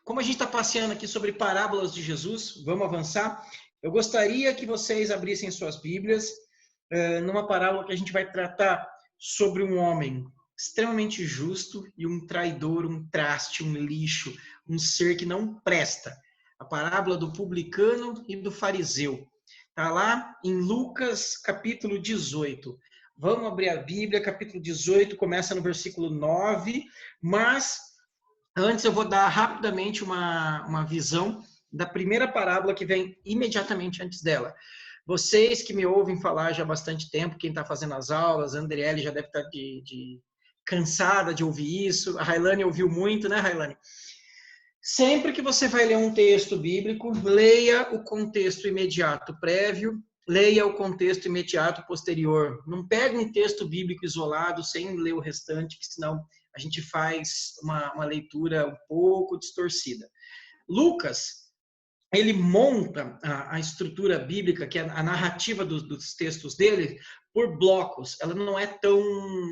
como a gente está passeando aqui sobre parábolas de Jesus, vamos avançar. Eu gostaria que vocês abrissem suas Bíblias numa parábola que a gente vai tratar sobre um homem extremamente justo e um traidor, um traste, um lixo, um ser que não presta. A parábola do publicano e do fariseu. Está lá em Lucas, capítulo 18. Vamos abrir a Bíblia, capítulo 18, começa no versículo 9, mas antes eu vou dar rapidamente uma visão da primeira parábola que vem imediatamente antes dela. Vocês que me ouvem falar já há bastante tempo, quem está fazendo as aulas, a Andriele já deve estar cansada de ouvir isso, a Railane ouviu muito, né, Railane? Sempre que você vai ler um texto bíblico, leia o contexto imediato prévio, leia o contexto imediato posterior. Não pega um texto bíblico isolado sem ler o restante, que senão a gente faz uma leitura um pouco distorcida. Lucas, ele monta a estrutura bíblica, que é a narrativa dos textos dele, por blocos. Ela não é tão,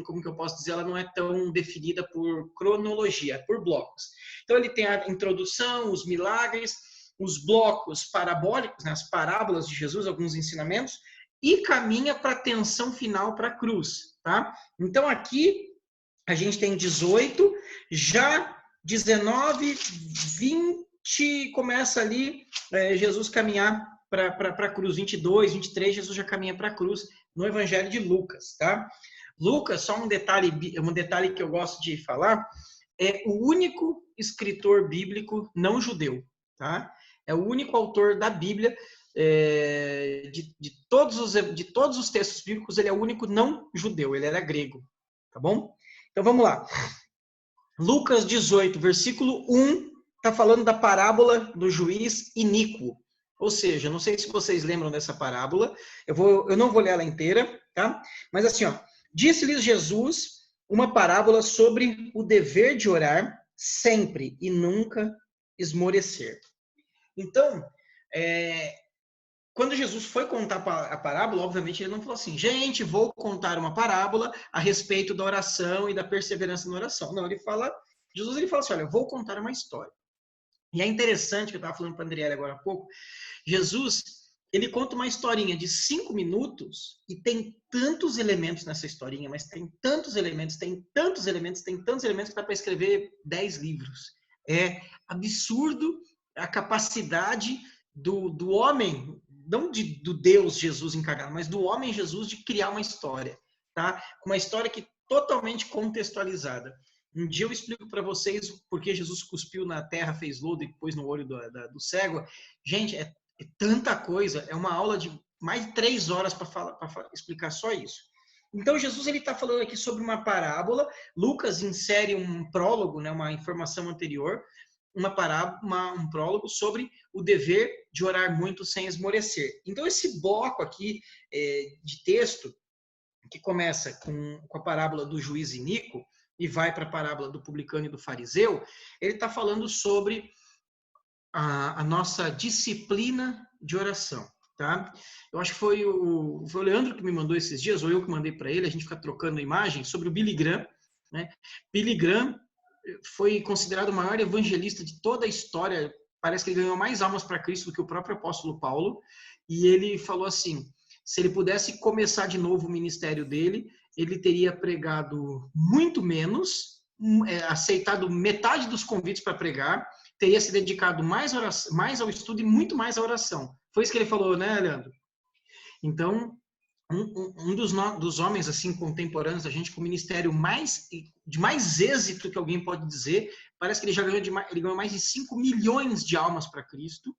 como que eu posso dizer, ela não é tão definida por cronologia, por blocos. Então ele tem a introdução, os milagres, os blocos parabólicos, né, as parábolas de Jesus, alguns ensinamentos, e caminha para a tensão final, para a cruz. Tá? Então aqui a gente tem 18, já 19, 20, começa ali Jesus caminhar para a cruz, 22, 23, Jesus já caminha para a cruz no Evangelho de Lucas, tá? Lucas, só um detalhe que eu gosto de falar, é o único escritor bíblico não judeu, tá? É o único autor da Bíblia, de todos os textos bíblicos, ele é o único não judeu, ele era grego, tá bom? Então vamos lá. Lucas 18, versículo 1, está falando da parábola do juiz iníquo. Ou seja, não sei se vocês lembram dessa parábola, eu não vou ler ela inteira, tá? Mas assim, ó, disse-lhes Jesus uma parábola sobre o dever de orar sempre e nunca esmorecer. Então, quando Jesus foi contar a parábola, obviamente ele não falou assim, gente, vou contar uma parábola a respeito da oração e da perseverança na oração. Não, Jesus ele fala assim, olha, vou contar uma história. E é interessante, que eu estava falando para a Andriele agora há pouco, Jesus, ele conta uma historinha de 5 minutos e tem tantos elementos nessa historinha, mas tem tantos elementos, tem tantos elementos que dá para escrever 10 livros. É absurdo a capacidade do homem, não do Deus Jesus encarnado, mas do homem Jesus de criar uma história, tá? Uma história que totalmente contextualizada. Um dia eu explico para vocês porque Jesus cuspiu na terra, fez lodo e pôs no olho do cego. Gente, é tanta coisa, é uma aula de mais de 3 horas para explicar só isso. Então Jesus ele está falando aqui sobre uma parábola. Lucas insere um prólogo, né, uma informação anterior, um prólogo sobre o dever de orar muito sem esmorecer. Então esse bloco aqui de texto, que começa com a parábola do juiz iníquo e vai para a parábola do publicano e do fariseu, ele está falando sobre a nossa disciplina de oração. Tá? Eu acho que foi o Leandro que me mandou esses dias, ou eu que mandei para ele, a gente fica trocando imagens sobre o Billy Graham. Né? Billy Graham foi considerado o maior evangelista de toda a história. Parece que ele ganhou mais almas para Cristo do que o próprio apóstolo Paulo. E ele falou assim, se ele pudesse começar de novo o ministério dele, ele teria pregado muito menos, aceitado metade dos convites para pregar, teria se dedicado mais ao estudo e muito mais à oração. Foi isso que ele falou, né, Leandro? Então, um dos homens assim contemporâneos da gente com o ministério de mais êxito que alguém pode dizer, parece que ele já ganhou mais de 5 milhões de almas para Cristo,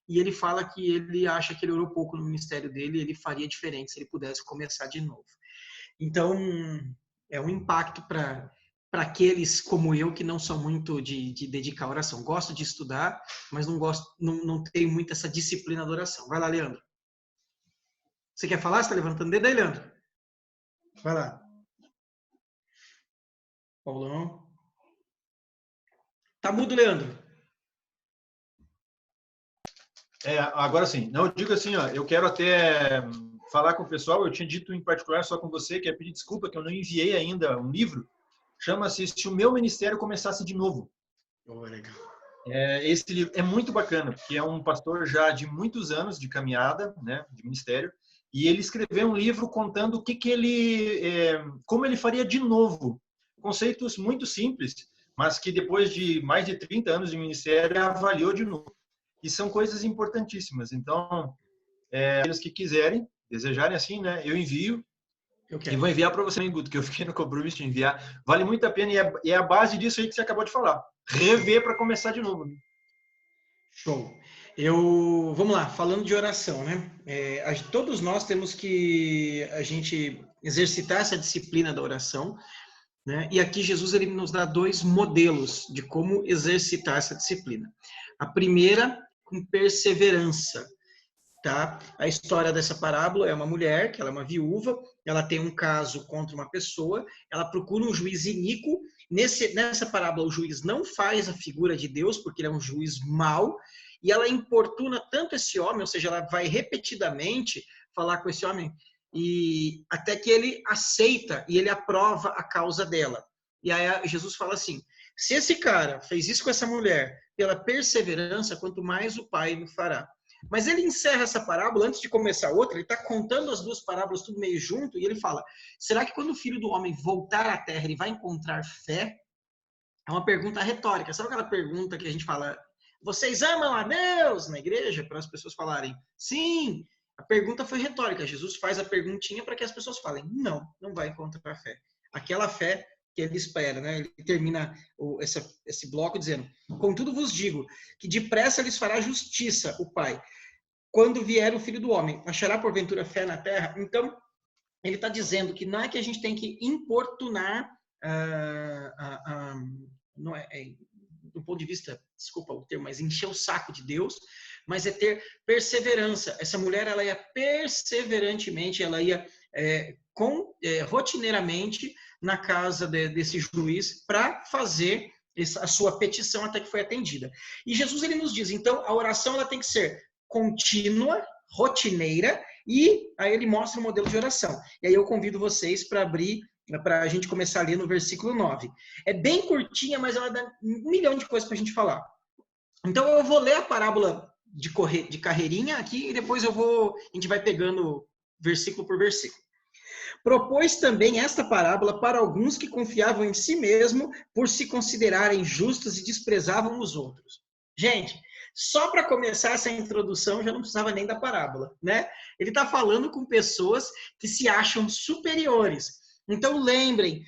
e ele fala que ele acha que ele orou pouco no ministério dele e ele faria diferente se ele pudesse começar de novo. Então, é um impacto para aqueles como eu que não são muito de dedicar a oração. Gosto de estudar, mas não tenho muito essa disciplina da oração. Vai lá, Leandro. Você quer falar? Você está levantando o dedo aí, Leandro? Vai lá. Paulão. Tá mudo, Leandro. Agora sim. Não, eu digo assim, ó, eu quero até falar com o pessoal, eu tinha dito em particular só com você, que é pedir desculpa que eu não enviei ainda um livro, chama-se Se o Meu Ministério Começasse de Novo. Oh, legal. Esse livro é muito bacana, porque é um pastor já de muitos anos de caminhada, né, de ministério, e ele escreveu um livro contando o que ele, como ele faria de novo. Conceitos muito simples, mas que depois de mais de 30 anos de ministério, avaliou de novo. E são coisas importantíssimas. Então, aqueles que quiserem, desejarem assim, né, eu envio. E vou enviar para você, Guto, que eu fiquei no compromisso de enviar. Vale muito a pena e é a base disso aí que você acabou de falar. Rever para começar de novo. Show. Vamos lá, falando de oração, né? Todos nós temos que a gente exercitar essa disciplina da oração, né? E aqui Jesus ele nos dá 2 modelos de como exercitar essa disciplina. A primeira, com perseverança. Tá? A história dessa parábola é uma mulher, que ela é uma viúva, ela tem um caso contra uma pessoa, ela procura um juiz iníquo. Nessa parábola, o juiz não faz a figura de Deus, porque ele é um juiz mau, e ela importuna tanto esse homem, ou seja, ela vai repetidamente falar com esse homem, e até que ele aceita e ele aprova a causa dela. E aí Jesus fala assim: se esse cara fez isso com essa mulher pela perseverança, quanto mais o Pai lhe fará. Mas ele encerra essa parábola, antes de começar outra, ele está contando as 2 parábolas tudo meio junto, e ele fala, será que quando o Filho do Homem voltar à Terra, ele vai encontrar fé? É uma pergunta retórica. Sabe aquela pergunta que a gente fala, vocês amam a Deus na igreja? Para as pessoas falarem, sim. A pergunta foi retórica. Jesus faz a perguntinha para que as pessoas falem, não vai encontrar fé. Aquela fé que ele espera, né? Ele termina esse bloco dizendo, contudo vos digo, que depressa lhes fará justiça o Pai, quando vier o Filho do Homem. Achará porventura fé na terra? Então, ele está dizendo que não é que a gente tem que importunar, não do ponto de vista, desculpa o termo, mas encher o saco de Deus, mas é ter perseverança. Essa mulher, ela ia perseverantemente, ela ia rotineiramente na casa desse juiz para fazer a sua petição até que foi atendida. E Jesus ele nos diz, então, a oração ela tem que ser contínua, rotineira, e aí ele mostra o modelo de oração. E aí eu convido vocês para abrir, para a gente começar a ler no versículo 9. É bem curtinha, mas ela dá 1 milhão de coisas para a gente falar. Então eu vou ler a parábola de carreirinha aqui e depois a gente vai pegando versículo por versículo. Propôs também esta parábola para alguns que confiavam em si mesmo por se considerarem justos e desprezavam os outros. Gente, só para começar essa introdução já não precisava nem da parábola, né? Ele está falando com pessoas que se acham superiores. Então lembrem,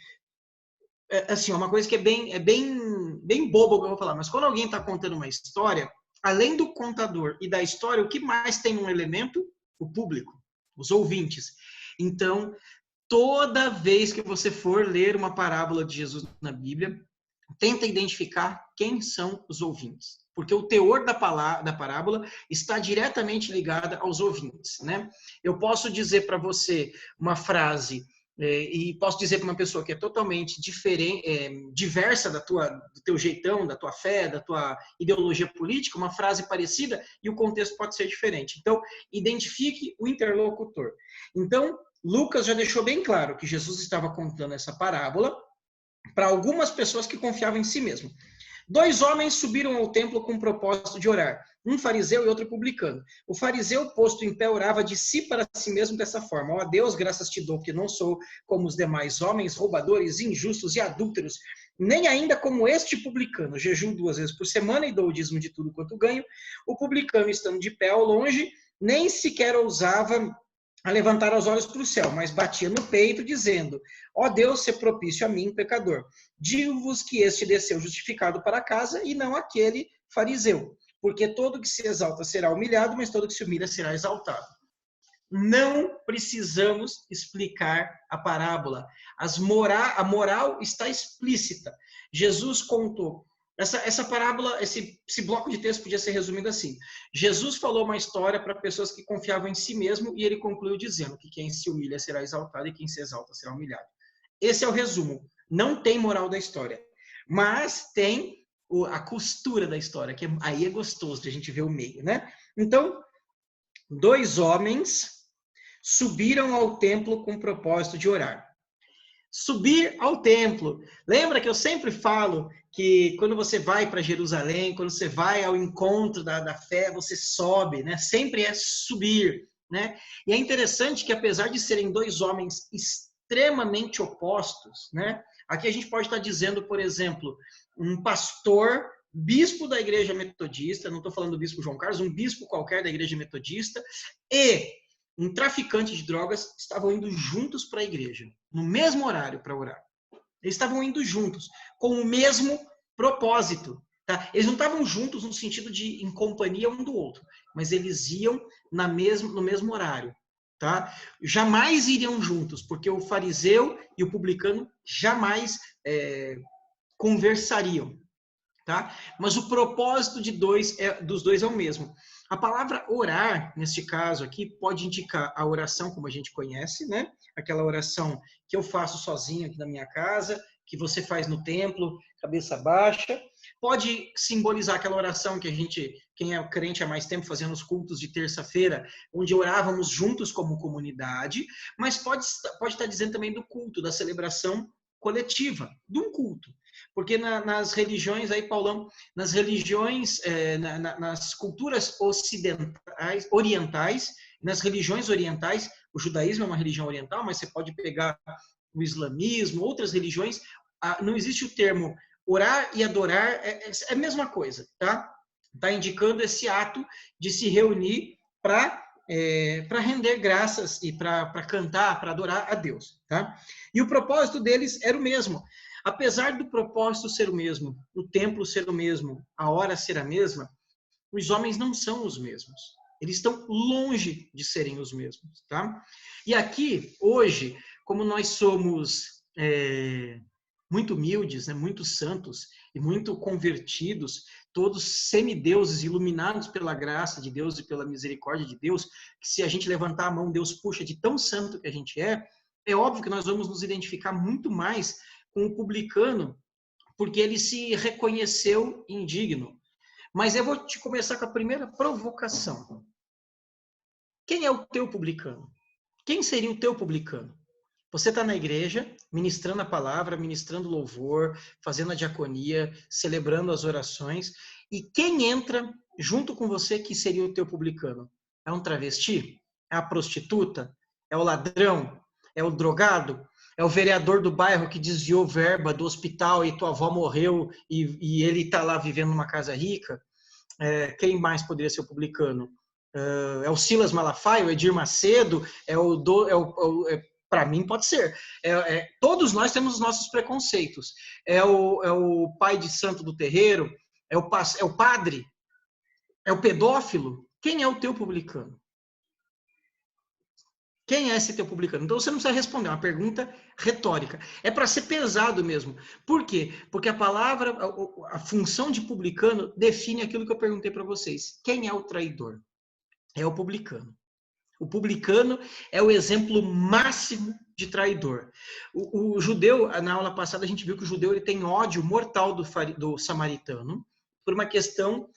assim, uma coisa que é bem boba que eu vou falar, mas quando alguém está contando uma história, além do contador e da história, o que mais tem um elemento? O público, os ouvintes. Então, toda vez que você for ler uma parábola de Jesus na Bíblia, tenta identificar quem são os ouvintes. Porque o teor da parábola está diretamente ligado aos ouvintes, né? Eu posso dizer para você uma frase e posso dizer para uma pessoa que é totalmente diferente, diversa do teu jeitão, da tua fé, da tua ideologia política, uma frase parecida e o contexto pode ser diferente. Então, identifique o interlocutor. Então, Lucas já deixou bem claro que Jesus estava contando essa parábola para algumas pessoas que confiavam em si mesmo. 2 homens subiram ao templo com o propósito de orar, um fariseu e outro publicano. O fariseu, posto em pé, orava de si para si mesmo dessa forma: ó Deus, graças te dou, que não sou como os demais homens, roubadores, injustos e adúlteros, nem ainda como este publicano. Jejuo 2 vezes por semana e dou o dízimo de tudo quanto ganho. O publicano, estando de pé ao longe, nem sequer ousava a levantar os olhos para o céu, mas batia no peito, dizendo: ó Deus, se propício a mim, pecador. Digo-vos que este desceu justificado para casa e não aquele fariseu. Porque todo que se exalta será humilhado, mas todo que se humilha será exaltado. Não precisamos explicar a parábola. A moral está explícita. Jesus contou. Essa parábola, esse bloco de texto podia ser resumido assim. Jesus falou uma história para pessoas que confiavam em si mesmo e ele concluiu dizendo que quem se humilha será exaltado e quem se exalta será humilhado. Esse é o resumo. Não tem moral da história, mas tem a costura da história, que aí é gostoso de a gente ver o meio, né? Então, 2 homens subiram ao templo com o propósito de orar. subir ao templo. Lembra que eu sempre falo que quando você vai para Jerusalém, quando você vai ao encontro da fé, você sobe, né? Sempre é subir, né? E é interessante que apesar de serem dois homens extremamente opostos, né? Aqui a gente pode estar dizendo, por exemplo, um pastor, bispo da igreja metodista, não estou falando do bispo João Carlos, um bispo qualquer da igreja metodista, e um traficante de drogas estavam indo juntos para a igreja, no mesmo horário para orar. Eles estavam indo juntos, com o mesmo propósito. Tá? Eles não estavam juntos no sentido de em companhia um do outro, mas eles iam no mesmo horário. Tá? Jamais iriam juntos, porque o fariseu e o publicano jamais conversariam. Tá? Mas o propósito dos dois é o mesmo. A palavra orar, neste caso aqui, pode indicar a oração como a gente conhece, né? Aquela oração que eu faço sozinho aqui na minha casa, que você faz no templo, cabeça baixa. Pode simbolizar aquela oração que quem é crente há mais tempo, fazendo os cultos de terça-feira, onde orávamos juntos como comunidade, mas pode estar dizendo também do culto, da celebração coletiva, de um culto. Porque nas religiões, aí Paulão, nas religiões, nas culturas orientais, nas religiões orientais, o judaísmo é uma religião oriental, mas você pode pegar o islamismo, outras religiões, não existe o termo orar e adorar, é a mesma coisa, tá? Está indicando esse ato de se reunir para render graças e para cantar, para adorar a Deus, tá? E o propósito deles era o mesmo. Apesar do propósito ser o mesmo, o templo ser o mesmo, a hora ser a mesma, os homens não são os mesmos. Eles estão longe de serem os mesmos, tá? E aqui, hoje, como nós somos muito humildes, né, muito santos e muito convertidos, todos semideuses, iluminados pela graça de Deus e pela misericórdia de Deus, que se a gente levantar a mão, Deus puxa de tão santo que a gente é óbvio que nós vamos nos identificar muito mais com o publicano, porque ele se reconheceu indigno. Mas eu vou te começar com a primeira provocação. Quem é o teu publicano? Quem seria o teu publicano? Você está na igreja, ministrando a palavra, ministrando louvor, fazendo a diaconia, celebrando as orações, e quem entra junto com você que seria o teu publicano? É um travesti? É a prostituta? É o ladrão? É o drogado? É o vereador do bairro que desviou verba do hospital e tua avó morreu e ele está lá vivendo numa casa rica? Quem mais poderia ser o publicano? É o Silas Malafaia, o Edir Macedo? Para mim pode ser. Todos nós temos os nossos preconceitos. É o pai de santo do terreiro? É o padre? É o pedófilo? Quem é o teu publicano? Quem é esse teu publicano? Então você não precisa responder, é uma pergunta retórica. É para ser pesado mesmo. Por quê? Porque a palavra, a função de publicano define aquilo que eu perguntei para vocês. Quem é o traidor? É o publicano. O publicano é o exemplo máximo de traidor. O judeu, na aula passada a gente viu que o judeu ele tem ódio mortal do samaritano por uma questão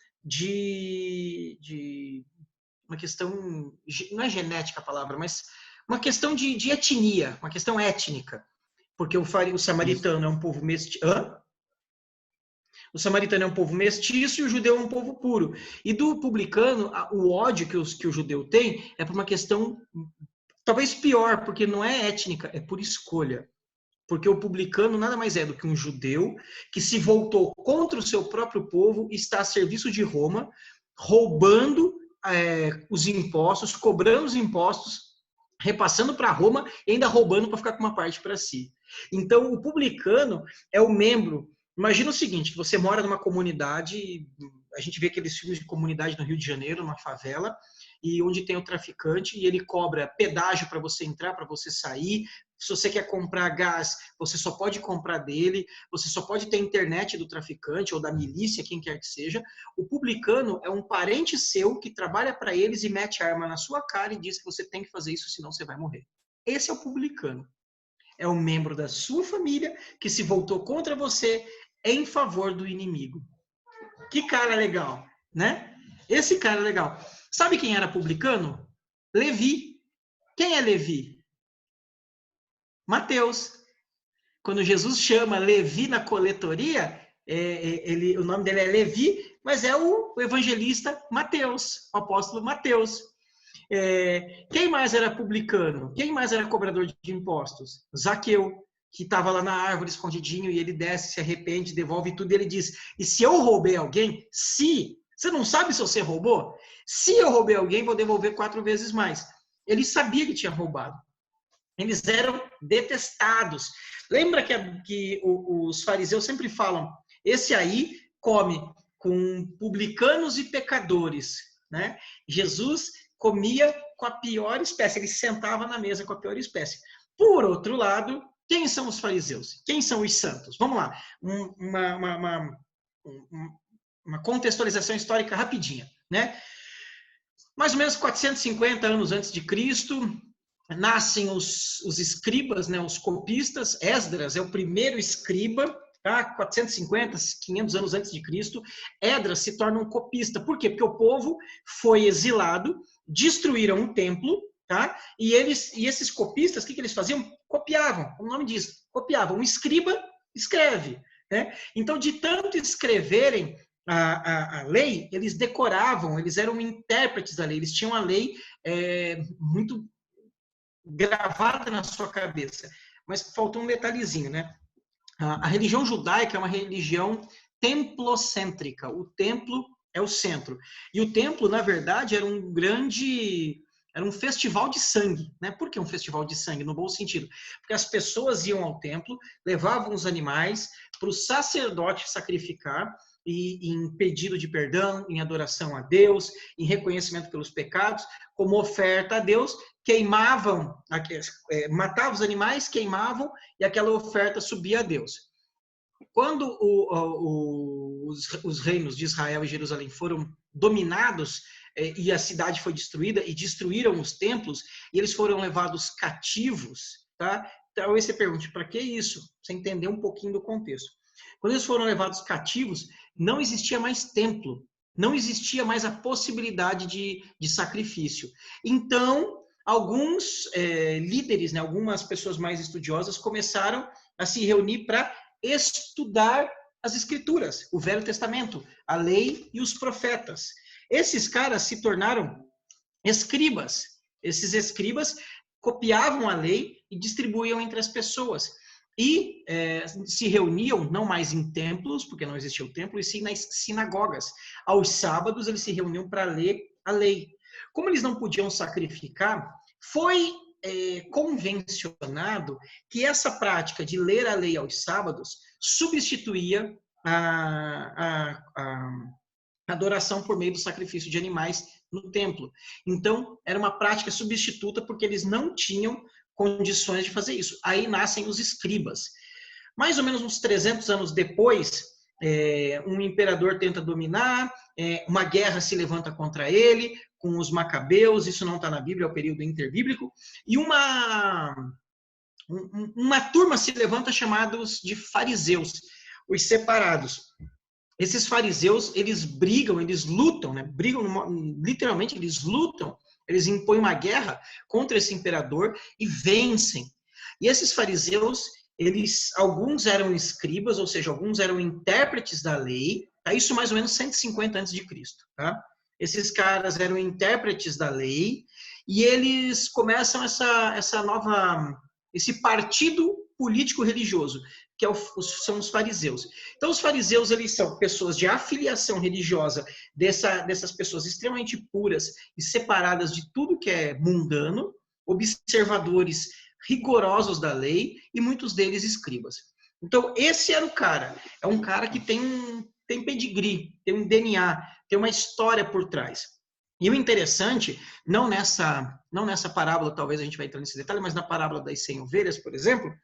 uma questão, não é genética a palavra, mas uma questão de etnia, uma questão étnica. Porque o samaritano é um povo mestiço. O samaritano é um povo mestiço e o judeu é um povo puro. E do publicano, o ódio que o judeu tem é por uma questão talvez pior, porque não é étnica, é por escolha. Porque o publicano nada mais é do que um judeu que se voltou contra o seu próprio povo e está a serviço de Roma, roubando os impostos, cobrando os impostos, repassando para Roma e ainda roubando para ficar com uma parte para si. Então, o publicano é o membro. Imagina o seguinte, que você mora numa comunidade, a gente vê aqueles filmes de comunidade no Rio de Janeiro, numa favela, e onde tem o traficante, e ele cobra pedágio para você entrar, para você sair. Se você quer comprar gás, você só pode comprar dele, você só pode ter internet do traficante ou da milícia, quem quer que seja. O publicano é um parente seu que trabalha para eles e mete a arma na sua cara e diz que você tem que fazer isso, senão você vai morrer. Esse é o publicano. É um membro da sua família que se voltou contra você em favor do inimigo. Que cara legal, né? Esse cara é legal. Sabe quem era publicano? Levi. Quem é Levi? Mateus. quando Jesus chama Levi na coletoria, o nome dele é Levi, mas é o evangelista Mateus, o apóstolo Mateus. Quem mais era publicano? Quem mais era cobrador de impostos? Zaqueu, que estava lá na árvore escondidinho, e ele desce, se arrepende, devolve tudo, e ele diz, e se eu roubei alguém, você não sabe se você roubou? Se eu roubei alguém, vou devolver 4 vezes mais. Ele sabia que tinha roubado. Eles eram detestados. Lembra que os fariseus sempre falam, esse aí come com publicanos e pecadores, né? Jesus comia com a pior espécie, ele sentava na mesa com a pior espécie. Por outro lado, quem são os fariseus? Quem são os santos? Vamos lá, uma contextualização histórica rapidinha, né? Mais ou menos 450 anos antes de Cristo, nascem os escribas, né, os copistas. Esdras é o primeiro escriba, tá? 450, 500 anos antes de Cristo. Esdras se torna um copista. Por quê? Porque o povo foi exilado, destruíram um templo, tá? E esses copistas, o que eles faziam? Copiavam, o nome diz, copiavam. Um escriba escreve, né? Então, de tanto escreverem a lei, eles decoravam, eles eram intérpretes da lei, eles tinham a lei muito gravada na sua cabeça. Mas faltou um detalhezinho, né? A religião judaica é uma religião templocêntrica. O templo é o centro. E o templo, na verdade, era um festival de sangue, né? Por que um festival de sangue? No bom sentido. Porque as pessoas iam ao templo, levavam os animais para o sacerdote sacrificar, e em pedido de perdão, em adoração a Deus, em reconhecimento pelos pecados, como oferta a Deus, queimavam, matavam os animais, queimavam, e aquela oferta subia a Deus. Quando os reinos de Israel e Jerusalém foram dominados, e a cidade foi destruída, e destruíram os templos, e eles foram levados cativos, tá? Talvez você pergunte, para que isso? Você entender um pouquinho do contexto. Quando eles foram levados cativos, não existia mais templo, não existia mais a possibilidade de sacrifício. Então, alguns líderes, né, algumas pessoas mais estudiosas começaram a se reunir para estudar as escrituras, o Velho Testamento, a lei e os profetas. Esses caras se tornaram escribas. Esses escribas copiavam a lei e distribuíam entre as pessoas. E se reuniam não mais em templos, porque não existia o templo, e sim nas sinagogas. Aos sábados eles se reuniam para ler a lei. Como eles não podiam sacrificar, foi convencionado que essa prática de ler a lei aos sábados substituía a adoração por meio do sacrifício de animais no templo. Então, era uma prática substituta porque eles não tinham condições de fazer isso. Aí nascem os escribas. Mais ou menos uns 300 anos depois, um imperador tenta dominar, uma guerra se levanta contra ele, com os macabeus, isso não está na Bíblia, é o período interbíblico, e uma turma se levanta chamados de fariseus, os separados. Esses fariseus, eles brigam, eles lutam, né? Literalmente eles lutam, eles impõem uma guerra contra esse imperador e vencem. E esses fariseus, alguns eram escribas, ou seja, alguns eram intérpretes da lei, tá? Isso mais ou menos 150 a.C., tá? Esses caras eram intérpretes da lei e eles começam esse partido político-religioso, que são os fariseus. Então, os fariseus, eles são pessoas de afiliação religiosa dessas pessoas extremamente puras e separadas de tudo que é mundano, observadores rigorosos da lei e muitos deles escribas. Então, esse era o cara. É um cara que tem pedigree, tem um DNA, tem uma história por trás. E o interessante, não nessa parábola, talvez a gente vai entrar nesse detalhe, mas na parábola das 100 ovelhas, por exemplo, o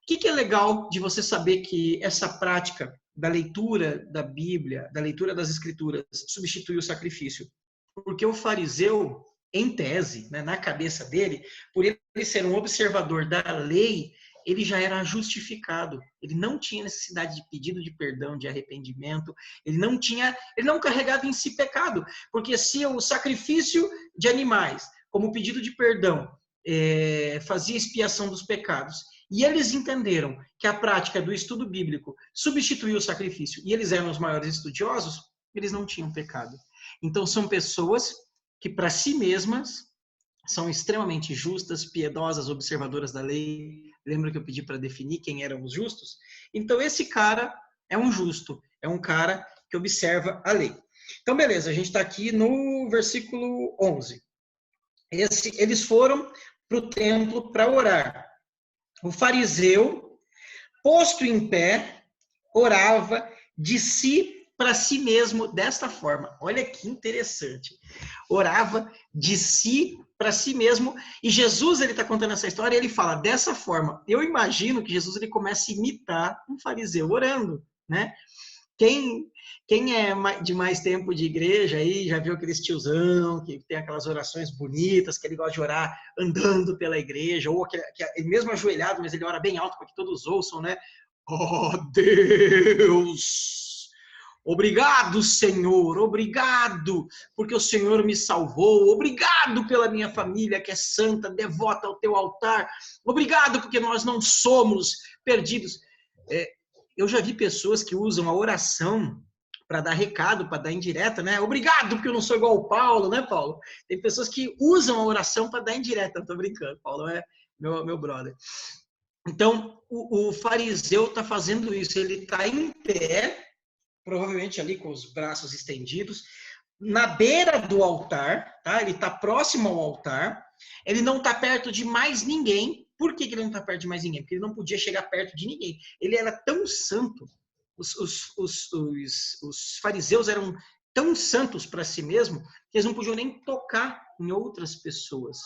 que é legal de você saber que essa prática da leitura da Bíblia, da leitura das Escrituras, substitui o sacrifício? Porque o fariseu, em tese, né, na cabeça dele, por ele ser um observador da lei, ele já era justificado. Ele não tinha necessidade de pedido de perdão, de arrependimento. Ele não carregava em si pecado. Porque se o sacrifício de animais, como pedido de perdão, fazia expiação dos pecados, e eles entenderam que a prática do estudo bíblico substituiu o sacrifício, e eles eram os maiores estudiosos, eles não tinham pecado. Então, são pessoas que, para si mesmas, são extremamente justas, piedosas, observadoras da lei. Lembra que eu pedi para definir quem eram os justos? Então, esse cara é um justo, é um cara que observa a lei. Então, beleza, a gente está aqui no versículo 11. Eles foram para o templo para orar. O fariseu, posto em pé, orava de si para si mesmo desta forma. Olha que interessante. Orava de si para si mesmo. E Jesus, ele está contando essa história e ele fala dessa forma. Eu imagino que Jesus ele começa a imitar um fariseu orando, né? Quem é de mais tempo de igreja aí, já viu aqueles tiozão que tem aquelas orações bonitas, que ele gosta de orar andando pela igreja, ou ele mesmo ajoelhado, mas ele ora bem alto para que todos ouçam, né? Oh, Deus! Obrigado, Senhor, obrigado, porque o Senhor me salvou, obrigado pela minha família que é santa, devota ao teu altar, obrigado porque nós não somos perdidos. Eu já vi pessoas que usam a oração para dar recado, para dar indireta, né? Obrigado, porque eu não sou igual o Paulo, né, Paulo? Tem pessoas que usam a oração para dar indireta. Não tô brincando, Paulo é meu brother. Então, o fariseu está fazendo isso. Ele está em pé, provavelmente ali com os braços estendidos, na beira do altar, tá? Ele está próximo ao altar. Ele não está perto de mais ninguém. Por que ele não está perto de mais ninguém? Porque ele não podia chegar perto de ninguém. Ele era tão santo, os fariseus eram tão santos para si mesmos, que eles não podiam nem tocar em outras pessoas.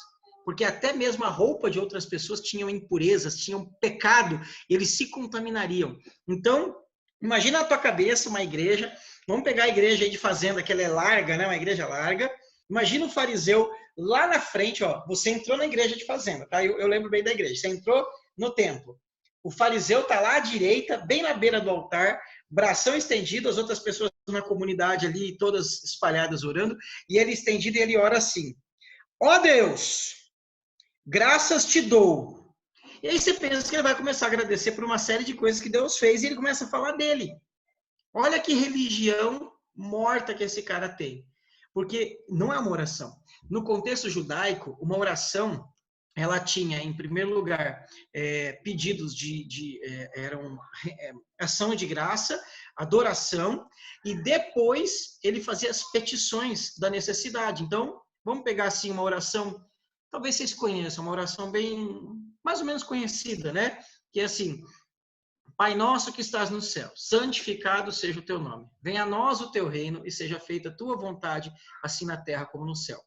Porque até mesmo a roupa de outras pessoas tinham impurezas, tinham pecado, e eles se contaminariam. Então, imagina na tua cabeça uma igreja, vamos pegar a igreja aí de fazenda, que ela é larga, né? Uma igreja larga. Imagina o fariseu lá na frente, ó, você entrou na igreja de fazenda, tá? Eu lembro bem da igreja. Você entrou no templo. O fariseu tá lá à direita, bem na beira do altar, bração estendido, as outras pessoas na comunidade ali, todas espalhadas orando, e ele estendido e ele ora assim: ó Deus, graças te dou. E aí você pensa que ele vai começar a agradecer por uma série de coisas que Deus fez, e ele começa a falar dele. Olha que religião morta que esse cara tem. Porque não é uma oração. No contexto judaico, uma oração, ela tinha, em primeiro lugar, pedidos eram ação de graça, adoração, e depois ele fazia as petições da necessidade. Então, vamos pegar assim uma oração, talvez vocês conheçam, uma oração bem, mais ou menos conhecida, né? Que é assim: Pai nosso que estás no céu, santificado seja o teu nome. Venha a nós o teu reino e seja feita a tua vontade, assim na terra como no céu.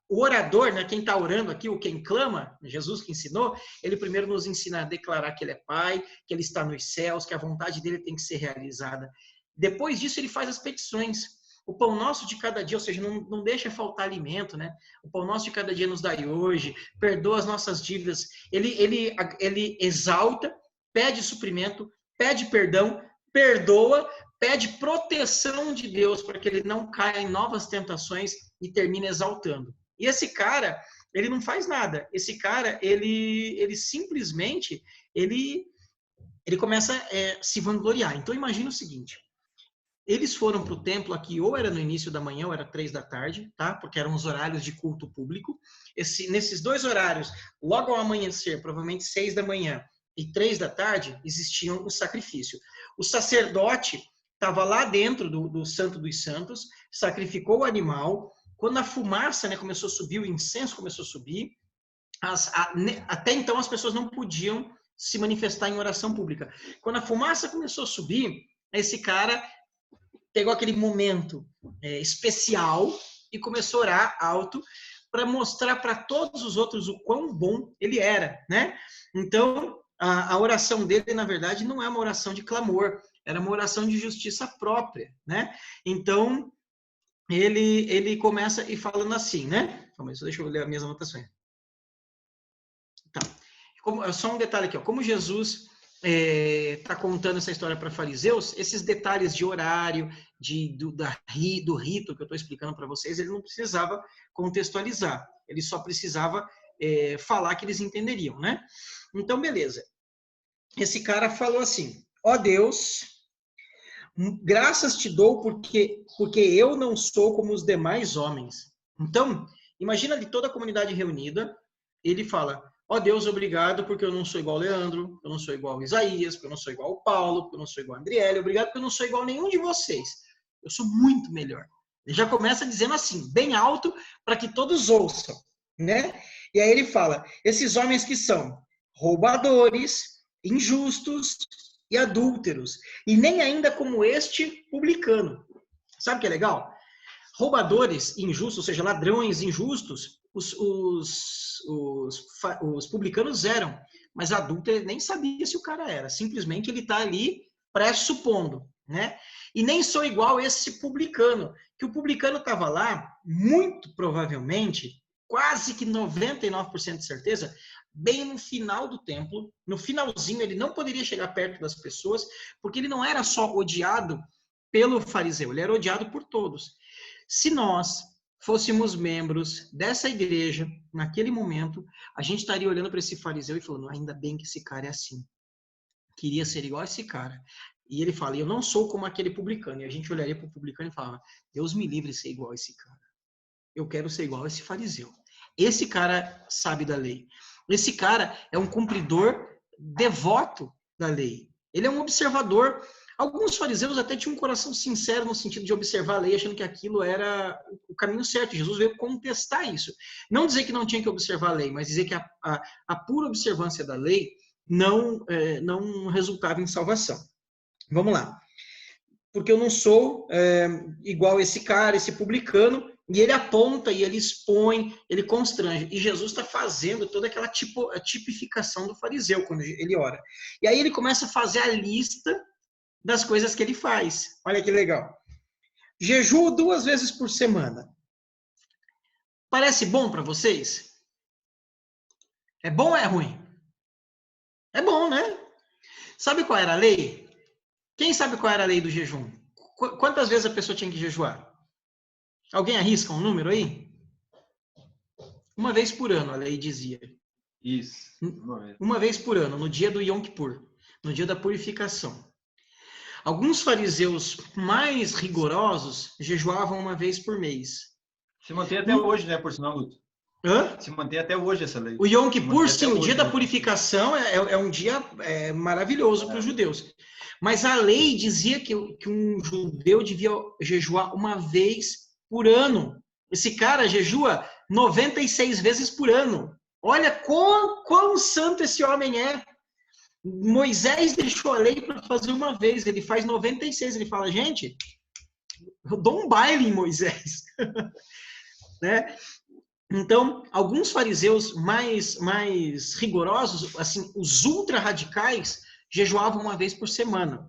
O orador, né, quem está orando aqui, o quem clama, Jesus que ensinou, ele primeiro nos ensina a declarar que ele é Pai, que ele está nos céus, que a vontade dele tem que ser realizada. Depois disso, ele faz as petições. O pão nosso de cada dia, ou seja, não deixa faltar alimento, né? O pão nosso de cada dia nos dai hoje, perdoa as nossas dívidas. Ele exalta, pede suprimento, pede perdão, perdoa, pede proteção de Deus para que ele não caia em novas tentações e termine exaltando. E esse cara, ele não faz nada. Esse cara, ele simplesmente, ele começa a se vangloriar. Então, imagina o seguinte: eles foram para o templo aqui, ou era no início da manhã, ou era 3 da tarde, tá? Porque eram os horários de culto público. Nesses dois horários, logo ao amanhecer, provavelmente 6 da manhã e 3 da tarde, existiam o sacrifício. O sacerdote estava lá dentro do Santo dos Santos, sacrificou o animal. Quando a fumaça, né, começou a subir, o incenso começou a subir, até então as pessoas não podiam se manifestar em oração pública. Quando a fumaça começou a subir, esse cara pegou aquele momento especial e começou a orar alto para mostrar para todos os outros o quão bom ele era, né? Então, a oração dele, na verdade, não é uma oração de clamor, era uma oração de justiça própria, né? Então, ele começa e falando assim, né? Deixa eu ler as minhas anotações. Tá. Só um detalhe aqui, ó. Como Jesus está contando essa história para fariseus, esses detalhes de horário, do rito que eu estou explicando para vocês, ele não precisava contextualizar, ele só precisava falar que eles entenderiam, né? Então, beleza. esse cara falou assim: ó Deus, graças te dou porque eu não sou como os demais homens. Então, imagina ali toda a comunidade reunida, ele fala: ó Deus, obrigado porque eu não sou igual ao Leandro, eu não sou igual ao Isaías, porque eu não sou igual ao Paulo, porque eu não sou igual ao Andriele, obrigado porque eu não sou igual a nenhum de vocês. Eu sou muito melhor. Ele já começa dizendo assim, bem alto, para que todos ouçam, né? E aí ele fala: esses homens que são roubadores, injustos e adúlteros, e nem ainda como este publicano. Sabe o que é legal? Roubadores injustos, ou seja, ladrões injustos, os publicanos eram, mas adúltero nem sabia se o cara era, simplesmente ele está ali pressupondo, né? E nem sou igual esse publicano, que o publicano estava lá, muito provavelmente, quase que 99% de certeza, bem no final do templo, no finalzinho, ele não poderia chegar perto das pessoas, porque ele não era só odiado pelo fariseu, ele era odiado por todos. Se nós fôssemos membros dessa igreja, naquele momento, a gente estaria olhando para esse fariseu e falando: ainda bem que esse cara é assim. Queria ser igual a esse cara. E ele fala: eu não sou como aquele publicano. E a gente olharia para o publicano e falava: Deus me livre de ser igual a esse cara. Eu quero ser igual a esse fariseu. Esse cara sabe da lei. Esse cara é um cumpridor devoto da lei. Ele é um observador. Alguns fariseus até tinham um coração sincero no sentido de observar a lei, achando que aquilo era o caminho certo. Jesus veio contestar isso. Não dizer que não tinha que observar a lei, mas dizer que a pura observância da lei não resultava em salvação. Vamos lá. Porque eu não sou igual esse cara, esse publicano, e ele aponta, e ele expõe, ele constrange. E Jesus está fazendo toda aquela tipificação do fariseu quando ele ora. E aí ele começa a fazer a lista das coisas que ele faz. Olha que legal. Jejuo 2 vezes por semana. Parece bom para vocês? É bom ou é ruim? É bom, né? Sabe qual era a lei? Quem sabe qual era a lei do jejum? Quantas vezes a pessoa tinha que jejuar? Alguém arrisca um número aí? 1 vez por ano, a lei dizia. Isso. Uma vez por ano, no dia do Yom Kippur, no dia da purificação. Alguns fariseus mais rigorosos jejuavam 1 vez por mês. Se mantém até hoje, né, por sinal, Guto? Hã? Se mantém até hoje essa lei. O Yom Kippur, sim, o dia da purificação é um dia maravilhoso para os judeus. Mas a lei dizia que um judeu devia jejuar 1 vez por ano. Esse cara jejua 96 vezes por ano. Olha quão santo esse homem é. Moisés deixou a lei para fazer 1 vez, ele faz 96. Ele fala: gente, eu dou um baile em Moisés. Né? Então, alguns fariseus mais rigorosos, assim, os ultra radicais, jejuavam 1 vez por semana.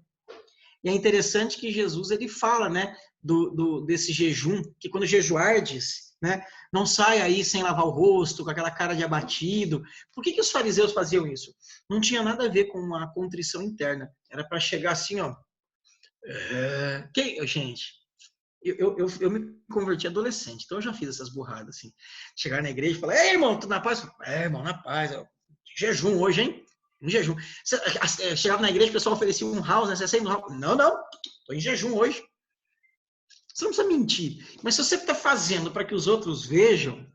E é interessante que Jesus ele fala, né, desse jejum, que quando jejuardes, né, não sai aí sem lavar o rosto, com aquela cara de abatido. Por que os fariseus faziam isso? Não tinha nada a ver com uma contrição interna. Era para chegar assim, ó. Gente, eu me converti adolescente, então eu já fiz essas burradas, assim. Chegar na igreja e falar: ei, irmão, tudo na paz? Irmão, na paz. Jejum hoje, hein? Um jejum. Chegava na igreja, o pessoal oferecia um house, né? Você saiu no house? Não, tô em jejum hoje. Você não precisa mentir. Mas se você está fazendo para que os outros vejam,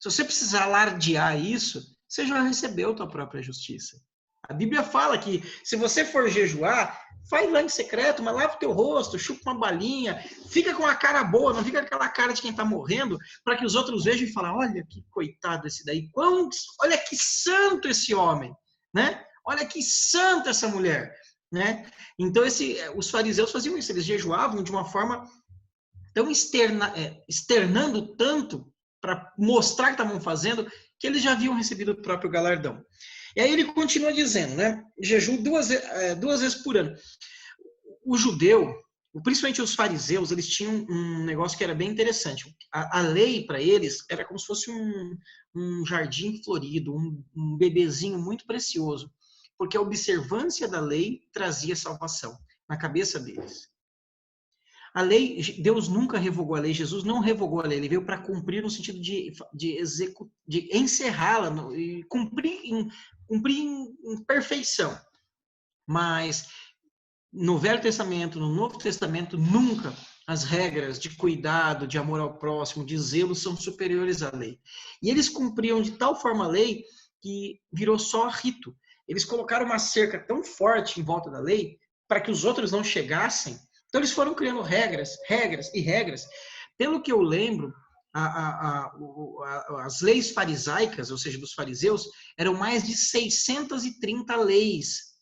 se você precisar alardear isso, você já recebeu a tua própria justiça. A Bíblia fala que se você for jejuar, faz lá em secreto, mas lava o teu rosto, chupa uma balinha, fica com a cara boa, não fica com aquela cara de quem está morrendo, para que os outros vejam e falem: olha que coitado esse daí, olha que santo esse homem, né? Olha que santa essa mulher, né? Então os fariseus faziam isso, eles jejuavam de uma forma tão externando tanto para mostrar que estavam fazendo, que eles já haviam recebido o próprio galardão. E aí ele continua dizendo, né? Jejum 2 vezes por ano. O judeu, principalmente os fariseus, eles tinham um negócio que era bem interessante. A lei para eles era como se fosse um jardim florido, um bebezinho muito precioso, porque a observância da lei trazia salvação na cabeça deles. A lei, Deus nunca revogou a lei, Jesus não revogou a lei, ele veio para cumprir no sentido de encerrá-la e cumprir em perfeição. Mas no Velho Testamento, no Novo Testamento, nunca as regras de cuidado, de amor ao próximo, de zelo são superiores à lei. E eles cumpriam de tal forma a lei que virou só rito. Eles colocaram uma cerca tão forte em volta da lei para que os outros não chegassem. Então eles foram criando regras, regras e regras. Pelo que eu lembro, as leis farisaicas, ou seja, dos fariseus, eram mais de 630 leis.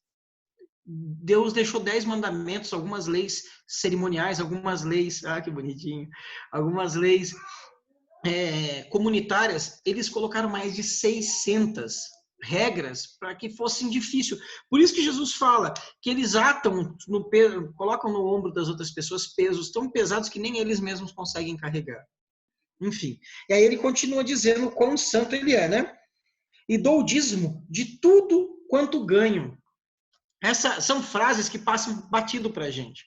Deus deixou 10 mandamentos, algumas leis cerimoniais, algumas leis, que bonitinho, algumas leis comunitárias, eles colocaram mais de 600 regras para que fossem difícil. Por isso que Jesus fala que eles atam, colocam no ombro das outras pessoas pesos tão pesados que nem eles mesmos conseguem carregar. Enfim, e aí ele continua dizendo o quão santo ele é, né? E dou o dízimo de tudo quanto ganho. Essas são frases que passam batido para a gente.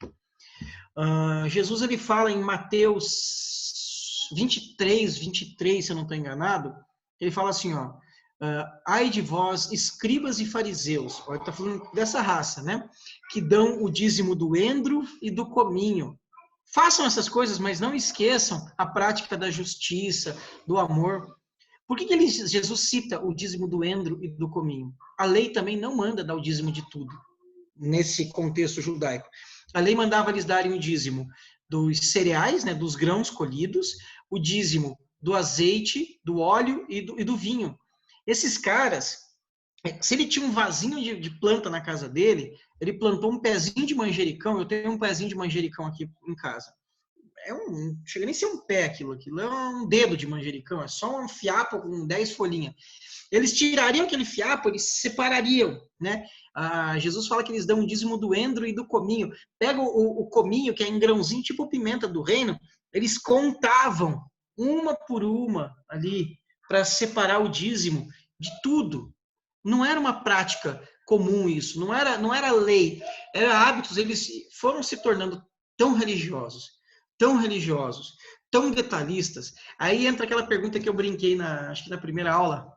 Jesus ele fala em Mateus 23, se eu não estou enganado, ele fala assim, ai de vós, escribas e fariseus, ele está falando dessa raça, né? Que dão o dízimo do endro e do cominho. Façam essas coisas, mas não esqueçam a prática da justiça, do amor. Por que Jesus cita o dízimo do endro e do cominho? A lei também não manda dar o dízimo de tudo, nesse contexto judaico. A lei mandava eles darem o dízimo dos cereais, né, dos grãos colhidos, o dízimo do azeite, do óleo e do vinho. Esses caras, se ele tinha um vasinho de planta na casa dele, ele plantou um pezinho de manjericão. Eu tenho um pezinho de manjericão aqui em casa. Não chega nem a ser um pé aquilo é um dedo de manjericão, é só um fiapo com 10 folhinhas. Eles tirariam aquele fiapo, eles separariam, né? Jesus fala que eles dão um dízimo do endro e do cominho. Pega o cominho, que é em grãozinho, tipo pimenta do reino, eles contavam uma por uma ali para separar o dízimo de tudo. Não era uma prática comum isso, não era lei, era hábitos. Eles foram se tornando tão religiosos, tão detalhistas. Aí entra aquela pergunta que eu brinquei acho que na primeira aula,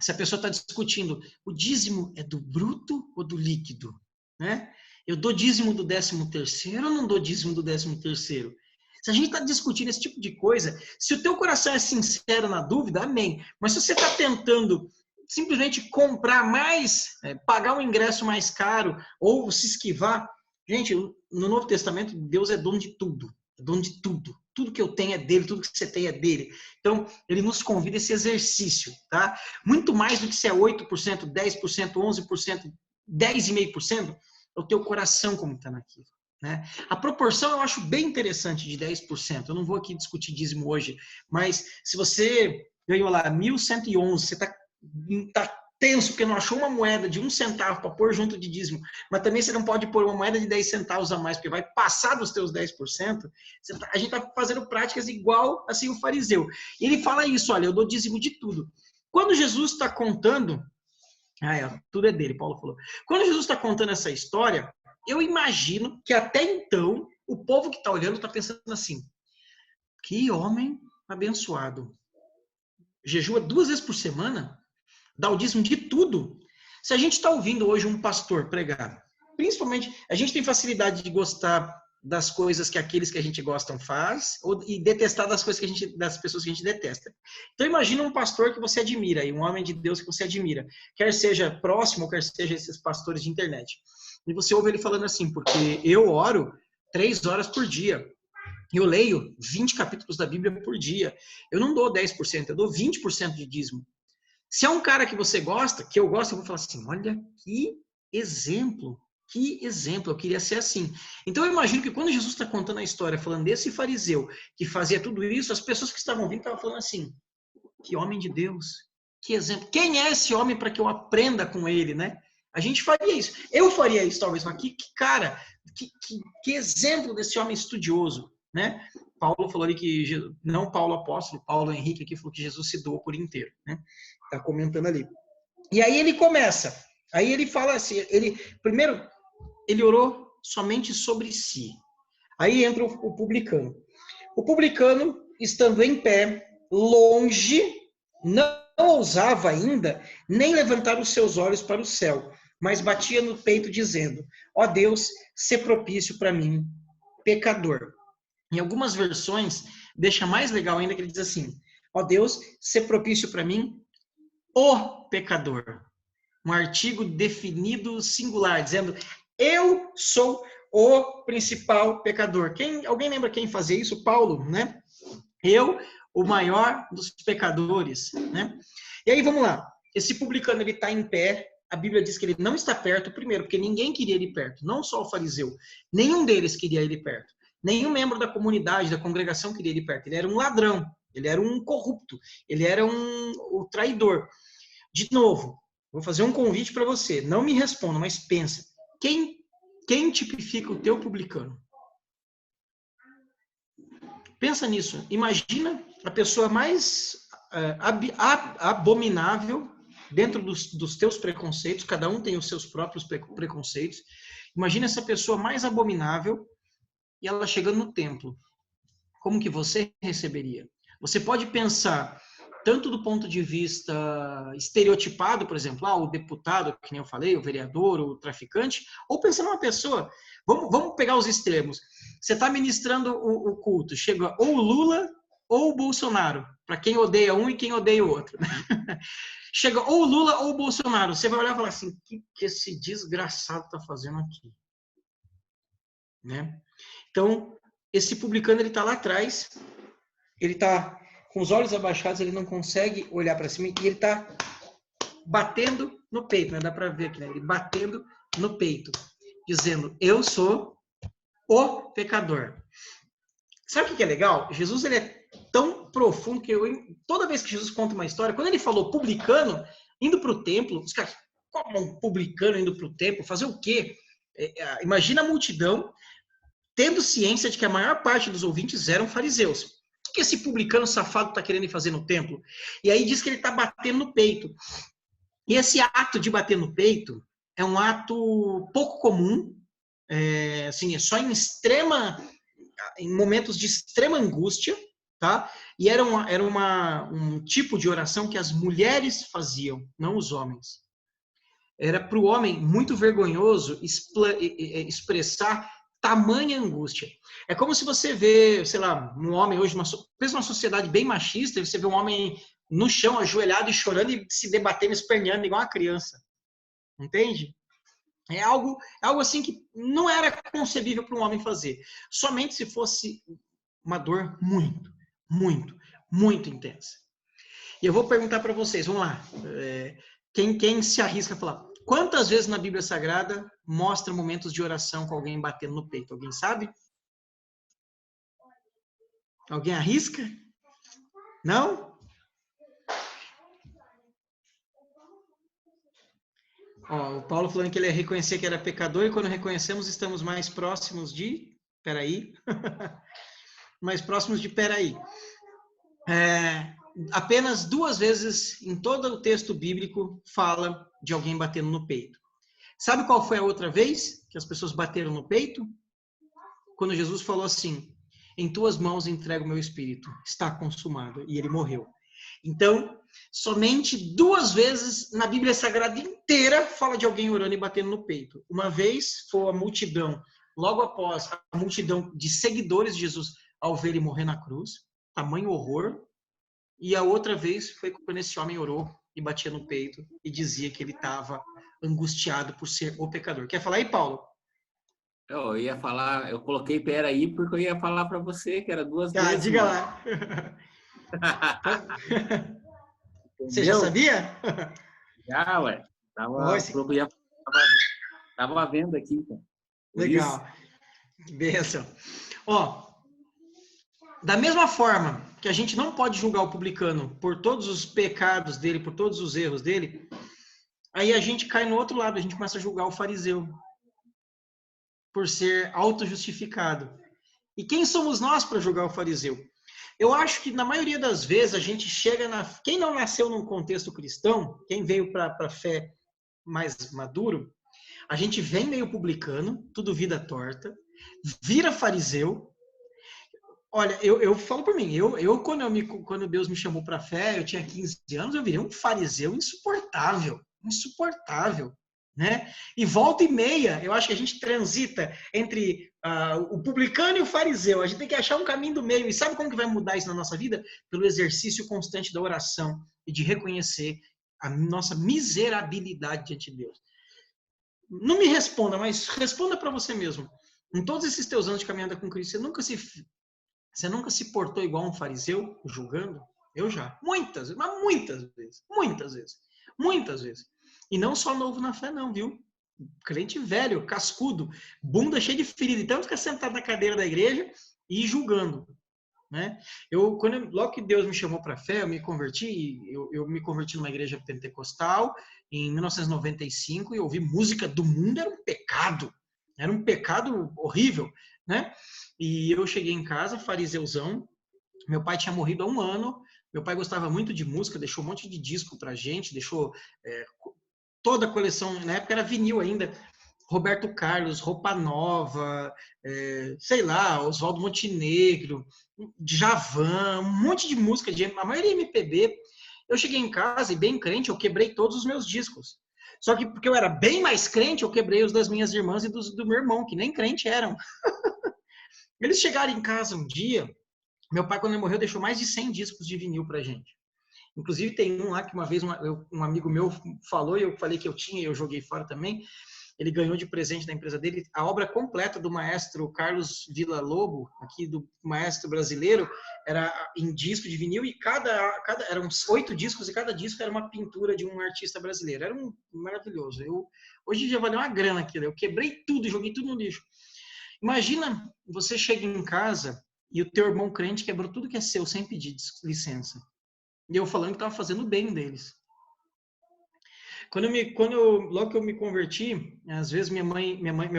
se a pessoa está discutindo, o dízimo é do bruto ou do líquido? Né? Eu dou dízimo do 13º ou não dou dízimo do 13º? Se a gente está discutindo esse tipo de coisa, se o teu coração é sincero na dúvida, amém. Mas se você está tentando simplesmente comprar mais, pagar um ingresso mais caro ou se esquivar, gente, no Novo Testamento, Deus é dono de tudo. É dono de tudo. Tudo que eu tenho é dele, tudo que você tem é dele. Então, ele nos convida a esse exercício, tá? Muito mais do que se é 8%, 10%, 11%, 10,5%, é o teu coração como está naquilo. Né? A proporção eu acho bem interessante de 10%. Eu não vou aqui discutir dízimo hoje, mas se você ganhou lá 1.111, você está tenso porque não achou uma moeda de 1 centavo para pôr junto de dízimo, mas também você não pode pôr uma moeda de 10 centavos a mais, porque vai passar dos teus 10%, a gente está fazendo práticas igual assim o fariseu. E ele fala isso, olha, eu dou dízimo de tudo. Quando Jesus está contando, tudo é dele, Paulo falou. Quando Jesus está contando essa história, eu imagino que até então, o povo que está olhando está pensando assim, que homem abençoado. Jejua 2 vezes por semana? Dá o dízimo de tudo. Se a gente está ouvindo hoje um pastor pregar, principalmente, a gente tem facilidade de gostar das coisas que aqueles que a gente gosta faz e detestar das pessoas que a gente detesta. Então imagina um pastor que você admira e um homem de Deus que você admira, quer seja próximo ou quer seja esses pastores de internet. E você ouve ele falando assim, porque eu oro 3 horas por dia. Eu leio 20 capítulos da Bíblia por dia. Eu não dou 10%, eu dou 20% de dízimo. Se é um cara que você gosta, que eu gosto, eu vou falar assim, olha que exemplo, eu queria ser assim. Então eu imagino que quando Jesus está contando a história, falando desse fariseu que fazia tudo isso, as pessoas que estavam ouvindo estavam falando assim, que homem de Deus, que exemplo. Quem é esse homem para que eu aprenda com ele, né? A gente faria isso. Eu faria isso talvez, mas que cara, que exemplo desse homem estudioso, né? Paulo falou ali que, não Paulo apóstolo, Paulo Henrique aqui falou que Jesus se doou por inteiro, né? Tá comentando ali. E aí ele começa, aí ele fala assim, primeiro, ele orou somente sobre si. Aí entra o publicano. O publicano, estando em pé, longe, não ousava ainda nem levantar os seus olhos para o céu, mas batia no peito dizendo: ó Deus, sê propício para mim, pecador. Em algumas versões, deixa mais legal ainda que ele diz assim: ó Deus, sê propício para mim, o pecador. Um artigo definido singular, dizendo: eu sou o principal pecador. Alguém lembra quem fazia isso? Paulo, né? Eu, o maior dos pecadores, né? E aí, vamos lá. Esse publicano, ele está em pé. A Bíblia diz que ele não está perto, primeiro, porque ninguém queria ele perto. Não só o fariseu. Nenhum deles queria ele perto. Nenhum membro da comunidade, da congregação queria ele perto. Ele era um ladrão. Ele era um corrupto. Ele era um traidor. De novo, vou fazer um convite para você. Não me responda, mas pensa. Quem tipifica o teu publicano? Pensa nisso. Imagina a pessoa mais abominável dentro dos teus preconceitos. Cada um tem os seus próprios preconceitos. Imagina essa pessoa mais abominável e ela chegando no templo. Como que você receberia? Você pode pensar tanto do ponto de vista estereotipado, por exemplo, o deputado, que nem eu falei, o vereador, o traficante, ou pensando numa pessoa. Vamos pegar os extremos. Você está ministrando o culto, chega ou o Lula ou o Bolsonaro, para quem odeia um e quem odeia o outro. Chega ou o Lula ou o Bolsonaro, você vai olhar e falar assim: o que esse desgraçado está fazendo aqui? Né? Então, esse publicano, ele está lá atrás, ele está com os olhos abaixados, ele não consegue olhar para cima e ele está batendo no peito, né? Dá para ver aqui, né? Ele batendo no peito, dizendo: eu sou o pecador. Sabe o que é legal? Jesus, ele é tão profundo que toda vez que Jesus conta uma história, quando ele falou publicano indo para o templo, os caras: como um publicano indo para o templo? Fazer o quê? Imagina a multidão tendo ciência de que a maior parte dos ouvintes eram fariseus. O que esse publicano safado está querendo fazer no templo? E aí diz que ele está batendo no peito. E esse ato de bater no peito é um ato pouco comum, assim, é só em momentos de extrema angústia, tá? E era um tipo de oração que as mulheres faziam, não os homens. Era para o homem muito vergonhoso expressar tamanha angústia. É como se você vê, sei lá, um homem hoje, mesmo uma sociedade bem machista, você vê um homem no chão, ajoelhado e chorando e se debatendo, esperneando igual uma criança. Entende? É algo assim que não era concebível para um homem fazer. Somente se fosse uma dor muito, muito, muito intensa. E eu vou perguntar para vocês, vamos lá. Quem se arrisca a falar? Quantas vezes na Bíblia Sagrada mostra momentos de oração com alguém batendo no peito? Alguém sabe? Alguém arrisca? Não? O Paulo falando que ele ia reconhecer que era pecador e quando reconhecemos estamos mais próximos de... Peraí. Mais próximos de peraí. Apenas 2 vezes em todo o texto bíblico fala de alguém batendo no peito. Sabe qual foi a outra vez que as pessoas bateram no peito? Quando Jesus falou assim: em tuas mãos entrego o meu espírito, está consumado, e ele morreu. Então, somente 2 vezes na Bíblia Sagrada inteira fala de alguém orando e batendo no peito. Uma vez foi a multidão, logo após a multidão de seguidores de Jesus ao ver ele morrer na cruz, tamanho horror. E a outra vez foi quando esse homem orou e batia no peito e dizia que ele estava angustiado por ser o pecador. Quer falar aí, Paulo? Eu ia falar, eu coloquei peraí porque eu ia falar para você que era 2 vezes. Diga lá. Você já sabia? Já, ué. Tava vendo aqui. Então. Legal. Bênção. Da mesma forma que a gente não pode julgar o publicano por todos os pecados dele, por todos os erros dele, aí a gente cai no outro lado, a gente começa a julgar o fariseu por ser auto-justificado. E quem somos nós para julgar o fariseu? Eu acho que na maioria das vezes a gente chega quem não nasceu num contexto cristão, quem veio para a fé mais maduro, a gente vem meio publicano, tudo vida torta, vira fariseu. Olha, eu falo por mim, quando Deus me chamou para a fé, eu tinha 15 anos, eu virei um fariseu insuportável, né? E volta e meia, eu acho que a gente transita entre o publicano e o fariseu. A gente tem que achar um caminho do meio. E sabe como que vai mudar isso na nossa vida? Pelo exercício constante da oração e de reconhecer a nossa miserabilidade diante de Deus. Não me responda, mas responda para você mesmo. Em todos esses teus anos de caminhada com Cristo, você nunca se portou igual um fariseu, julgando? Eu já. Muitas vezes, mas muitas vezes. Muitas vezes. Muitas vezes. E não só novo na fé, não, viu? Crente velho, cascudo, bunda cheia de ferida, e tanto que é sentado na cadeira da igreja e julgando, né? Logo que Deus me chamou para a fé, eu me converti numa igreja pentecostal em 1995 e ouvir música do mundo era um pecado horrível, né? E eu cheguei em casa, fariseuzão, meu pai tinha morrido há 1 ano, meu pai gostava muito de música, deixou um monte de disco pra gente, deixou toda a coleção, na época era vinil ainda, Roberto Carlos, Roupa Nova, sei lá, Oswaldo Montenegro, Djavan, um monte de música, a maioria MPB. Eu cheguei em casa e bem crente, eu quebrei todos os meus discos. Só que porque eu era bem mais crente, eu quebrei os das minhas irmãs e do meu irmão, que nem crente eram. Eles chegaram em casa um dia, meu pai, quando ele morreu, deixou mais de 100 discos de vinil pra gente. Inclusive, tem um lá que uma vez um amigo meu falou, e eu falei que eu tinha, e eu joguei fora também. Ele ganhou de presente da empresa dele a obra completa do maestro Carlos Villa-Lobo, aqui do maestro brasileiro, era em disco de vinil, e eram 8 discos, e cada disco era uma pintura de um artista brasileiro. Era maravilhoso. Hoje já valeu uma grana aquilo. Eu quebrei tudo, joguei tudo no lixo. Imagina, você chega em casa e o teu irmão crente quebrou tudo que é seu sem pedir licença. E eu falando que estava fazendo o bem deles. Logo que eu me converti, às vezes meu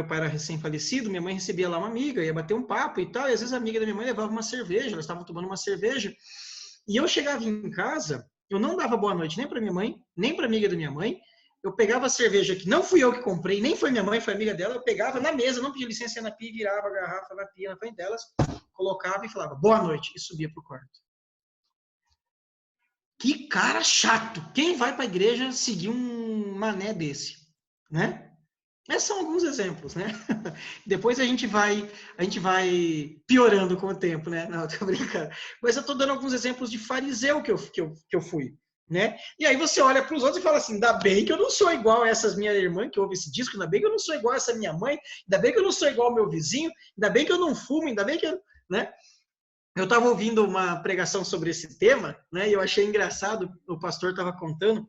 pai era recém-falecido, minha mãe recebia lá uma amiga, ia bater um papo e tal, e às vezes a amiga da minha mãe levava uma cerveja, elas estavam tomando uma cerveja, e eu chegava em casa, eu não dava boa noite nem para minha mãe, nem para amiga da minha mãe, eu pegava a cerveja que não fui eu que comprei, nem foi minha mãe, foi amiga dela, eu pegava na mesa, não pedia licença na pia, virava a garrafa na pia na frente delas, colocava e falava boa noite, e subia pro quarto. Que cara chato! Quem vai para a igreja seguir um mané desse, né? Esses são alguns exemplos, né? Depois a gente vai piorando com o tempo, né? Não, tô brincando. Mas eu tô dando alguns exemplos de fariseu que eu fui, né? E aí você olha para os outros e fala assim, ainda bem que eu não sou igual a essas minhas irmãs que ouvem esse disco, ainda bem que eu não sou igual a essa minha mãe, ainda bem que eu não sou igual ao meu vizinho, ainda bem que eu não fumo, ainda bem que eu, né? Eu estava ouvindo uma pregação sobre esse tema, né? E eu achei engraçado, o pastor estava contando,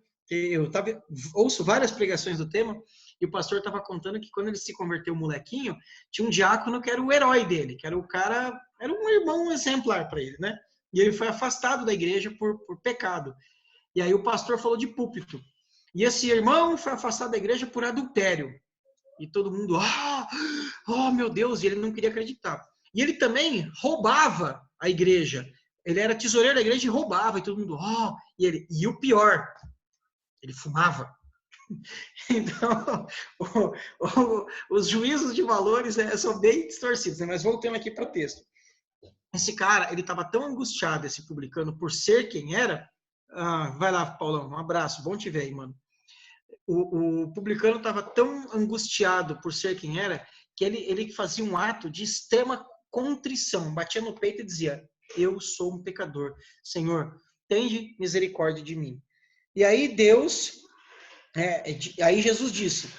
ouço várias pregações do tema, e o pastor estava contando que quando ele se converteu molequinho, tinha um diácono que era o herói dele, que era o cara, era um irmão exemplar para ele, né? E ele foi afastado da igreja por pecado. E aí o pastor falou de púlpito. E esse irmão foi afastado da igreja por adultério. E todo mundo, oh meu Deus, e ele não queria acreditar. E ele também roubava a igreja. Ele era tesoureiro da igreja e roubava, e todo mundo, e o pior, ele fumava. Então, os juízos de valores são bem distorcidos, né? Mas voltando aqui para o texto. Esse cara, ele estava tão angustiado, esse publicano, por ser quem era. Vai lá, Paulão, um abraço, bom te ver aí, mano. O publicano estava tão angustiado por ser quem era, que ele fazia um ato de extrema contrição, batia no peito e dizia, eu sou um pecador, Senhor, tende misericórdia de mim. E aí aí Jesus disse,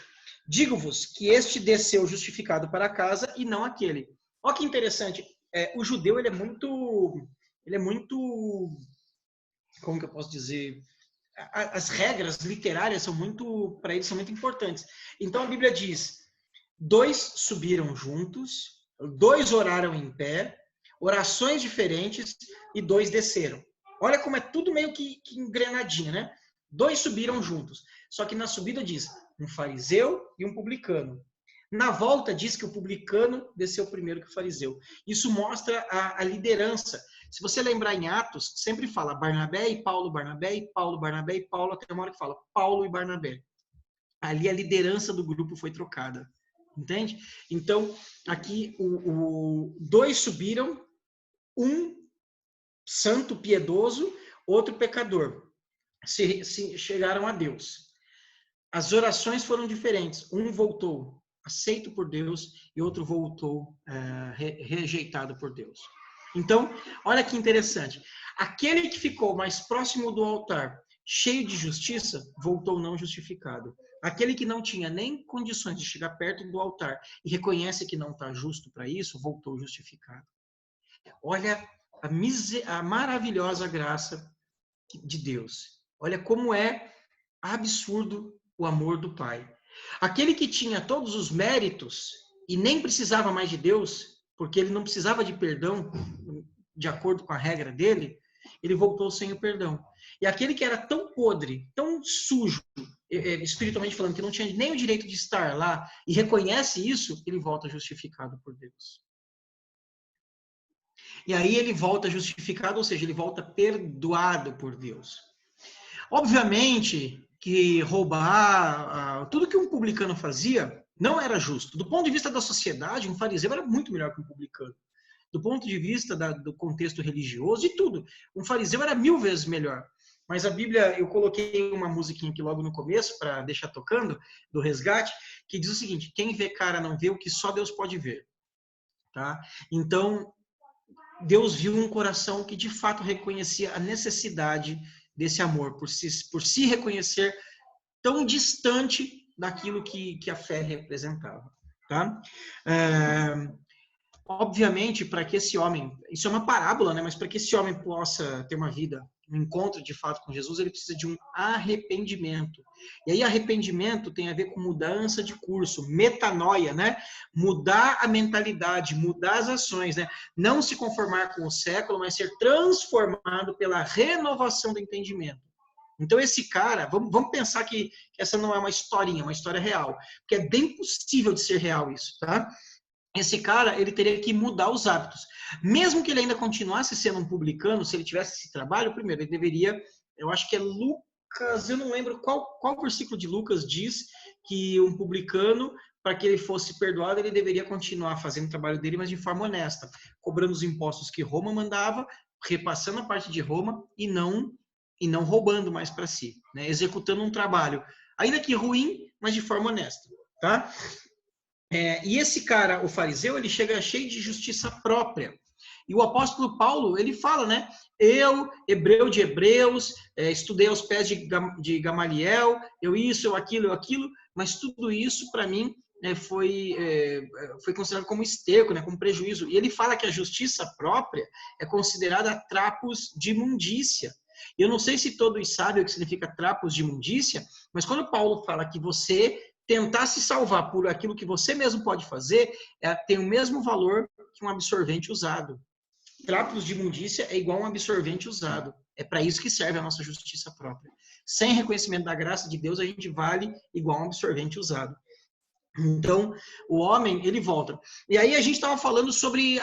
digo-vos que este desceu justificado para casa e não aquele. Olha que interessante, o judeu ele é muito, como que eu posso dizer, as regras literárias para eles são muito importantes. Então a Bíblia diz, 2 subiram juntos, 2 oraram em pé, orações diferentes e 2 desceram. Olha como é tudo meio que engrenadinho, né? 2 subiram juntos. Só que na subida diz um fariseu e um publicano. Na volta diz que o publicano desceu primeiro que o fariseu. Isso mostra a liderança. Se você lembrar em Atos, sempre fala Barnabé e Paulo, Barnabé e Paulo, Barnabé e Paulo, até uma hora que fala Paulo e Barnabé. Ali a liderança do grupo foi trocada. Entende? Então, aqui 2 subiram, um santo piedoso, outro pecador. Se chegaram a Deus. as orações foram diferentes. Um voltou aceito por Deus e outro voltou rejeitado por Deus. Então, olha que interessante. Aquele que ficou mais próximo do altar, cheio de justiça, voltou não justificado. Aquele que não tinha nem condições de chegar perto do altar e reconhece que não está justo para isso, voltou justificado. Olha a maravilhosa graça de Deus. Olha como é absurdo o amor do Pai. Aquele que tinha todos os méritos e nem precisava mais de Deus, porque ele não precisava de perdão, de acordo com a regra dele, ele voltou sem o perdão. E aquele que era tão podre, tão sujo, espiritualmente falando, que não tinha nem o direito de estar lá, e reconhece isso, ele volta justificado por Deus. E aí ele volta justificado, ou seja, ele volta perdoado por Deus. Obviamente que roubar, tudo que um publicano fazia não era justo. Do ponto de vista da sociedade, um fariseu era muito melhor que um publicano. Do ponto de vista do contexto religioso, de tudo. Um fariseu era 1000 vezes melhor. Mas a Bíblia, eu coloquei uma musiquinha aqui logo no começo, para deixar tocando, do Resgate, que diz o seguinte: quem vê cara não vê o que só Deus pode ver. Tá? Então, Deus viu um coração que de fato reconhecia a necessidade desse amor, por se reconhecer tão distante daquilo que a fé representava. Tá? Obviamente, para que esse homem, isso é uma parábola, né? Mas para que esse homem possa ter uma vida, um encontro de fato com Jesus, ele precisa de um arrependimento. E aí arrependimento tem a ver com mudança de curso, metanoia, né? Mudar a mentalidade, mudar as ações, né? Não se conformar com o século, mas ser transformado pela renovação do entendimento. Então esse cara, vamos pensar que essa não é uma historinha, é uma história real, porque é bem possível de ser real isso, tá? Esse cara, ele teria que mudar os hábitos. Mesmo que ele ainda continuasse sendo um publicano, se ele tivesse esse trabalho, primeiro, ele deveria, eu acho que é Lucas, eu não lembro qual versículo de Lucas diz que um publicano, para que ele fosse perdoado, ele deveria continuar fazendo o trabalho dele, mas de forma honesta, cobrando os impostos que Roma mandava, repassando a parte de Roma e não roubando mais para si, né? Executando um trabalho, ainda que ruim, mas de forma honesta, tá? E esse cara, o fariseu, ele chega cheio de justiça própria. E o apóstolo Paulo, ele fala, né? Eu, hebreu de hebreus, estudei aos pés de Gamaliel, eu aquilo, mas tudo isso, para mim, foi considerado como esterco, né, como prejuízo. E ele fala que a justiça própria é considerada trapos de imundícia. Eu não sei se todos sabem o que significa trapos de imundícia, mas quando Paulo fala que você tentar se salvar por aquilo que você mesmo pode fazer, tem o mesmo valor que um absorvente usado. Trapos de imundícia é igual a um absorvente usado. É para isso que serve a nossa justiça própria. Sem reconhecimento da graça de Deus, a gente vale igual a um absorvente usado. Então, o homem, ele volta. E aí a gente estava falando sobre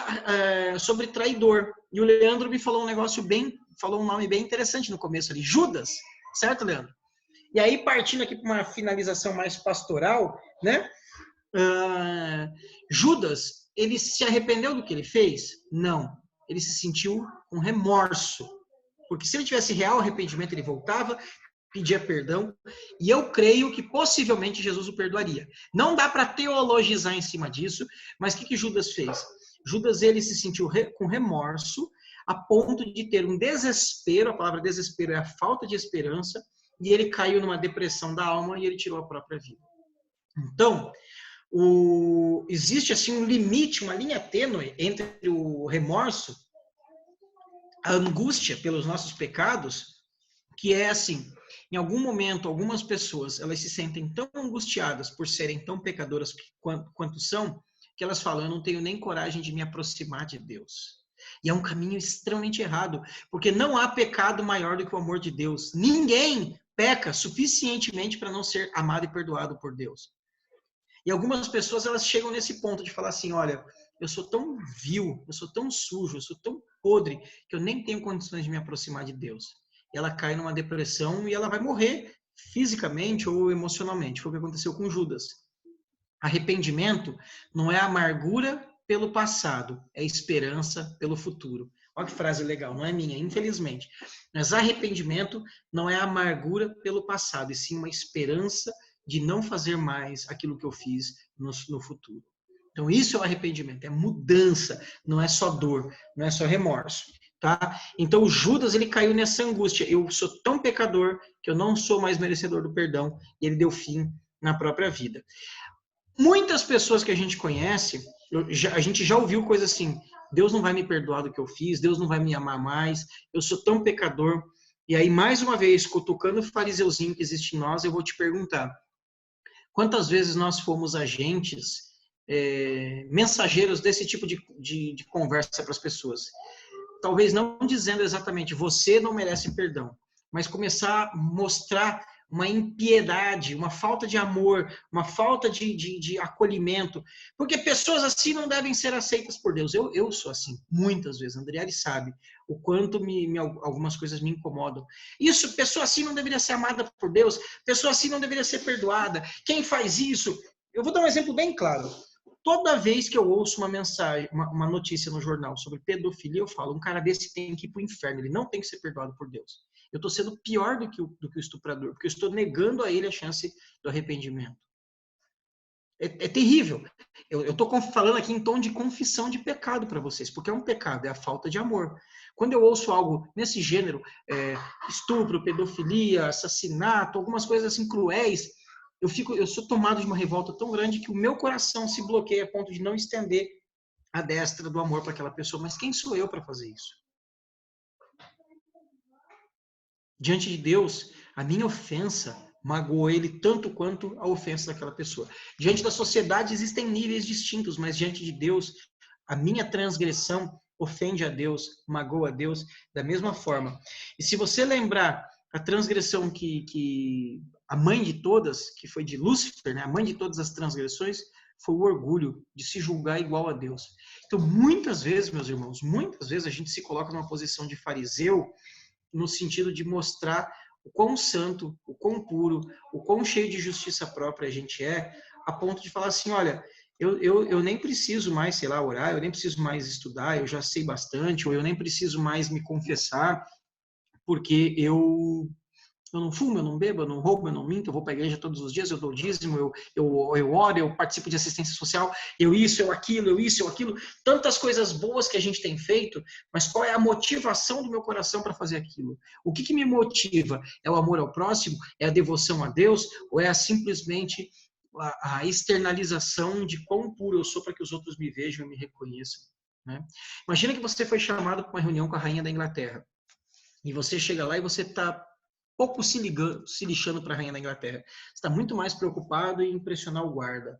traidor. E o Leandro me falou falou um nome bem interessante no começo ali. Judas. Certo, Leandro? E aí, partindo aqui para uma finalização mais pastoral, né? Judas, ele se arrependeu do que ele fez? Não. Ele se sentiu com remorso. Porque se ele tivesse real arrependimento, ele voltava, pedia perdão, e eu creio que possivelmente Jesus o perdoaria. Não dá para teologizar em cima disso, mas o que Judas fez? Judas, ele se sentiu com remorso, a ponto de ter um desespero, a palavra desespero é a falta de esperança, e ele caiu numa depressão da alma e ele tirou a própria vida. Então, existe assim um limite, uma linha tênue entre o remorso, a angústia pelos nossos pecados, que é assim, em algum momento, algumas pessoas, elas se sentem tão angustiadas por serem tão pecadoras quanto são, que elas falam, eu não tenho nem coragem de me aproximar de Deus. E é um caminho extremamente errado, porque não há pecado maior do que o amor de Deus. Ninguém peca suficientemente para não ser amado e perdoado por Deus. E algumas pessoas, elas chegam nesse ponto de falar assim, olha, eu sou tão vil, eu sou tão sujo, eu sou tão podre, que eu nem tenho condições de me aproximar de Deus. E ela cai numa depressão e ela vai morrer fisicamente ou emocionalmente. Foi o que aconteceu com Judas. Arrependimento não é amargura pelo passado, é esperança pelo futuro. Olha que frase legal, não é minha, infelizmente. Mas arrependimento não é amargura pelo passado, e sim uma esperança de não fazer mais aquilo que eu fiz no futuro. Então, isso é o arrependimento, é mudança, não é só dor, não é só remorso. Tá? Então, Judas, ele caiu nessa angústia. Eu sou tão pecador que eu não sou mais merecedor do perdão, e ele deu fim na própria vida. Muitas pessoas que a gente conhece, a gente já ouviu coisas assim, Deus não vai me perdoar do que eu fiz, Deus não vai me amar mais, eu sou tão pecador. E aí, mais uma vez, cutucando o fariseuzinho que existe em nós, eu vou te perguntar, quantas vezes nós fomos agentes, mensageiros desse tipo de conversa para as pessoas? Talvez não dizendo exatamente, você não merece perdão, mas começar a mostrar uma impiedade, uma falta de amor, uma falta de acolhimento, porque pessoas assim não devem ser aceitas por Deus. Eu sou assim, muitas vezes, a Andriele sabe o quanto algumas coisas me incomodam. Isso, pessoa assim não deveria ser amada por Deus, pessoa assim não deveria ser perdoada. Quem faz isso? Eu vou dar um exemplo bem claro. Toda vez que eu ouço uma mensagem, uma notícia no jornal sobre pedofilia, eu falo, um cara desse tem que ir para o inferno, ele não tem que ser perdoado por Deus. Eu estou sendo pior do que o estuprador, porque eu estou negando a ele a chance do arrependimento. É terrível. Eu estou falando aqui em tom de confissão de pecado para vocês, porque é um pecado, é a falta de amor. Quando eu ouço algo nesse gênero, estupro, pedofilia, assassinato, algumas coisas assim cruéis, eu sou tomado de uma revolta tão grande que o meu coração se bloqueia a ponto de não estender a destra do amor para aquela pessoa. Mas quem sou eu para fazer isso? Diante de Deus, a minha ofensa magoou ele tanto quanto a ofensa daquela pessoa. Diante da sociedade existem níveis distintos, mas diante de Deus, a minha transgressão ofende a Deus, magoa a Deus da mesma forma. E se você lembrar a transgressão que a mãe de todas, que foi de Lúcifer, né? A mãe de todas as transgressões, foi o orgulho de se julgar igual a Deus. Então, muitas vezes, meus irmãos, muitas vezes a gente se coloca numa posição de fariseu, no sentido de mostrar o quão santo, o quão puro, o quão cheio de justiça própria a gente é, a ponto de falar assim, olha, eu nem preciso mais, sei lá, orar, eu nem preciso mais estudar, eu já sei bastante, ou eu nem preciso mais me confessar, porque eu não fumo, eu não bebo, eu não roubo, eu não minto, eu vou para a igreja todos os dias, eu dou dízimo, eu oro, eu participo de assistência social, eu isso, eu aquilo, tantas coisas boas que a gente tem feito, mas qual é a motivação do meu coração para fazer aquilo? O que me motiva? É o amor ao próximo? É a devoção a Deus? Ou é simplesmente a externalização de quão puro eu sou para que os outros me vejam e me reconheçam? Né? Imagina que você foi chamado para uma reunião com a rainha da Inglaterra, e você chega lá e você está pouco se lixando para a rainha da Inglaterra. Você está muito mais preocupado em impressionar o guarda.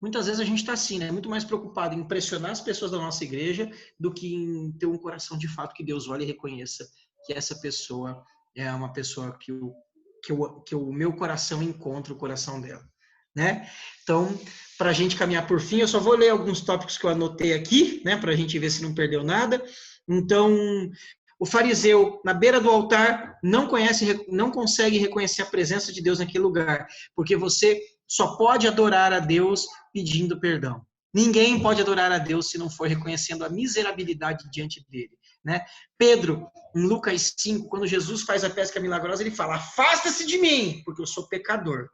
Muitas vezes a gente está assim, né? Muito mais preocupado em impressionar as pessoas da nossa igreja do que em ter um coração de fato que Deus olhe e reconheça que essa pessoa é uma pessoa que o meu coração encontra o coração dela. Né? Então, para a gente caminhar por fim, eu só vou ler alguns tópicos que eu anotei aqui, né? Para a gente ver se não perdeu nada. Então, o fariseu, na beira do altar, não consegue reconhecer a presença de Deus naquele lugar, porque você só pode adorar a Deus pedindo perdão. Ninguém pode adorar a Deus se não for reconhecendo a miserabilidade diante dele. Né? Pedro, em Lucas 5, quando Jesus faz a pesca milagrosa, ele fala, afasta-se de mim, porque eu sou pecador.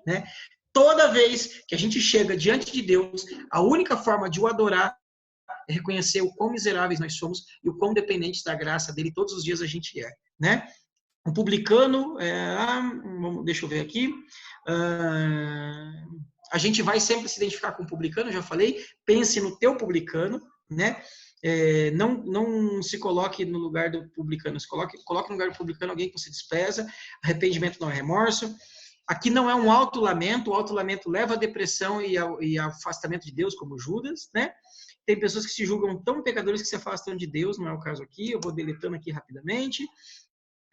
Né? Toda vez que a gente chega diante de Deus, a única forma de o adorar é reconhecer o quão miseráveis nós somos e o quão dependentes da graça dele todos os dias a gente é, né? O publicano, deixa eu ver aqui, a gente vai sempre se identificar com o publicano, já falei, pense no teu publicano, né? Não se coloque no lugar do publicano, coloque no lugar do publicano alguém que você despreza, arrependimento não é remorso. Aqui não é um auto-lamento, o auto-lamento leva à depressão e ao afastamento de Deus, como Judas, né? Tem pessoas que se julgam tão pecadores que se afastam de Deus, não é o caso aqui, eu vou deletando aqui rapidamente.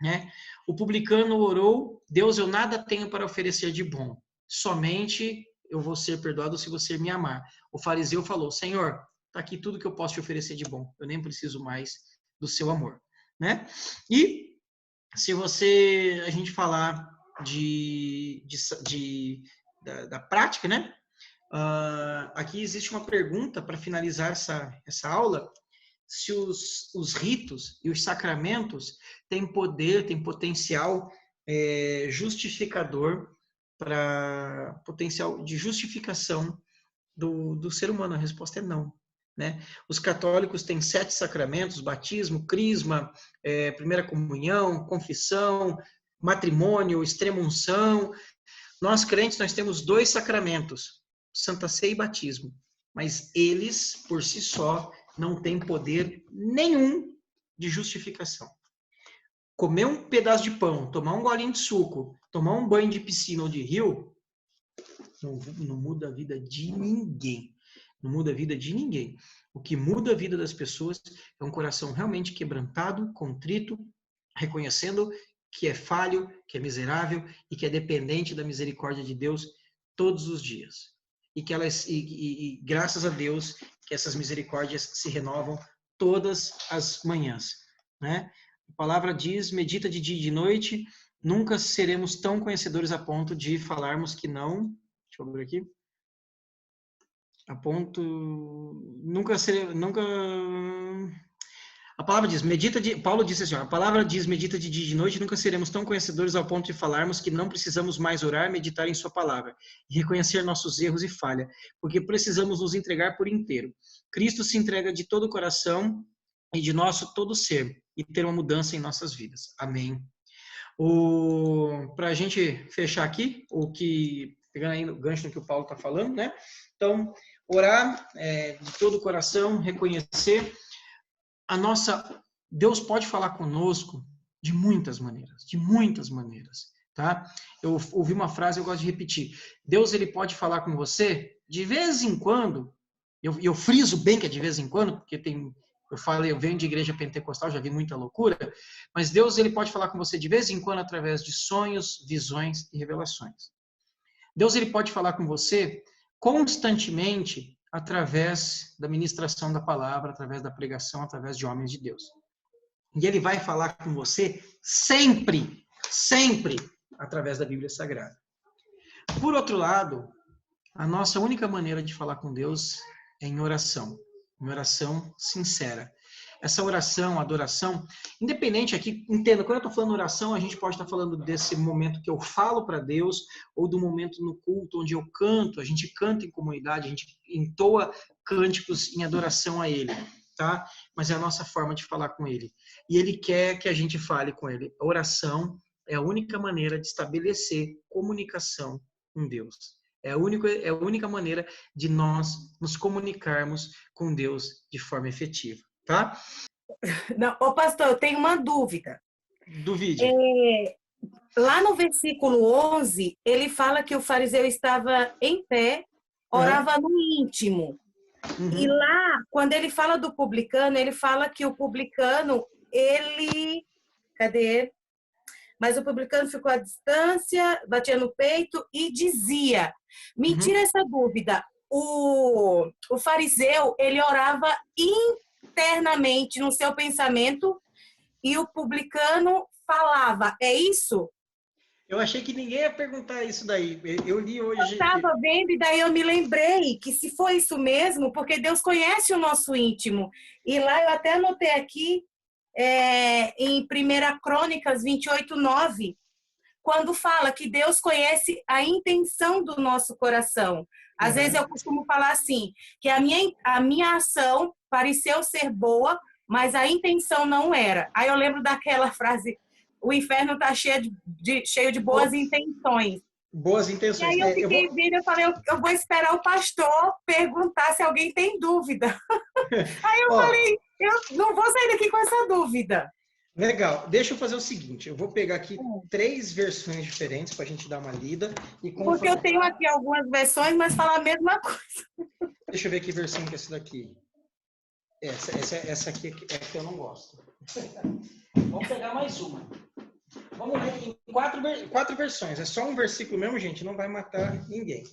Né? O publicano orou, Deus, eu nada tenho para oferecer de bom, somente eu vou ser perdoado se você me amar. O fariseu falou, Senhor, está aqui tudo que eu posso te oferecer de bom, eu nem preciso mais do seu amor. Né? E se a gente falar da prática, né? Aqui existe uma pergunta para finalizar essa aula, se os ritos e os sacramentos têm poder, têm potencial justificador para potencial de justificação do ser humano? A resposta é não. Né? Os católicos têm 7 sacramentos: batismo, crisma, primeira comunhão, confissão, matrimônio, extrema-unção. Nós, crentes, nós temos 2 sacramentos: Santa Ceia e batismo. Mas eles, por si só, não têm poder nenhum de justificação. Comer um pedaço de pão, tomar um golinho de suco, tomar um banho de piscina ou de rio, não muda a vida de ninguém. Não muda a vida de ninguém. O que muda a vida das pessoas é um coração realmente quebrantado, contrito, reconhecendo que é falho, que é miserável e que é dependente da misericórdia de Deus todos os dias. E graças a Deus que essas misericórdias se renovam todas as manhãs. Né? A palavra diz: medita de dia e de noite, nunca seremos tão conhecedores a ponto de falarmos que não. Deixa eu abrir aqui. A palavra diz, Paulo disse assim, a palavra diz, medita de dia e de noite, nunca seremos tão conhecedores ao ponto de falarmos que não precisamos mais orar, meditar em sua palavra e reconhecer nossos erros e falha, porque precisamos nos entregar por inteiro. Cristo se entrega de todo o coração e de nosso todo ser e ter uma mudança em nossas vidas. Amém. Para a gente fechar aqui, pegando aí o gancho no que o Paulo está falando, né? Então, orar de todo o coração, reconhecer Deus pode falar conosco de muitas maneiras, tá? Eu ouvi uma frase, eu gosto de repetir. Deus, ele pode falar com você de vez em quando, eu friso bem que é de vez em quando, porque eu venho de igreja pentecostal, já vi muita loucura, mas Deus, ele pode falar com você de vez em quando através de sonhos, visões e revelações. Deus, ele pode falar com você constantemente através da ministração da palavra, através da pregação, através de homens de Deus. E ele vai falar com você sempre, sempre através da Bíblia Sagrada. Por outro lado, a nossa única maneira de falar com Deus é em oração sincera. Essa oração, adoração, independente aqui, entenda, quando eu estou falando oração, a gente pode estar falando desse momento que eu falo para Deus, ou do momento no culto onde eu canto, a gente canta em comunidade, a gente entoa cânticos em adoração a Ele, tá? Mas é a nossa forma de falar com Ele. E Ele quer que a gente fale com Ele. A oração é a única maneira de estabelecer comunicação com Deus. É a única maneira de nós nos comunicarmos com Deus de forma efetiva. Tá? Não, ô pastor, eu tenho uma dúvida. Duvide. Lá no versículo 11, ele fala que o fariseu estava em pé, orava no íntimo. E lá, quando ele fala do publicano, ele fala que o publicano, Mas o publicano ficou à distância, batia no peito e dizia. Me tira essa dúvida. O fariseu, ele orava internamente no seu pensamento e o publicano falava. É isso? Eu achei que ninguém ia perguntar isso daí. Eu li hoje. Eu estava vendo e daí eu me lembrei que se foi isso mesmo, porque Deus conhece o nosso íntimo. E lá eu até anotei aqui, em 1 Crônicas 28:9, quando fala que Deus conhece a intenção do nosso coração. Às vezes eu costumo falar assim, que a minha ação pareceu ser boa, mas a intenção não era. Aí eu lembro daquela frase, o inferno está cheio de boas intenções. Boas intenções. E aí eu fiquei vendo, eu falei, eu vou esperar o pastor perguntar se alguém tem dúvida. Aí eu falei, eu não vou sair daqui com essa dúvida. Legal. Deixa eu fazer o seguinte, eu vou pegar aqui 3 versões diferentes para a gente dar uma lida. Porque eu tenho aqui algumas versões, mas fala a mesma coisa. Deixa eu ver que versão que é essa daqui. Essa aqui é que eu não gosto. Vamos pegar mais uma. Vamos ler em 4 versões. É só um versículo mesmo, gente. Não vai matar ninguém.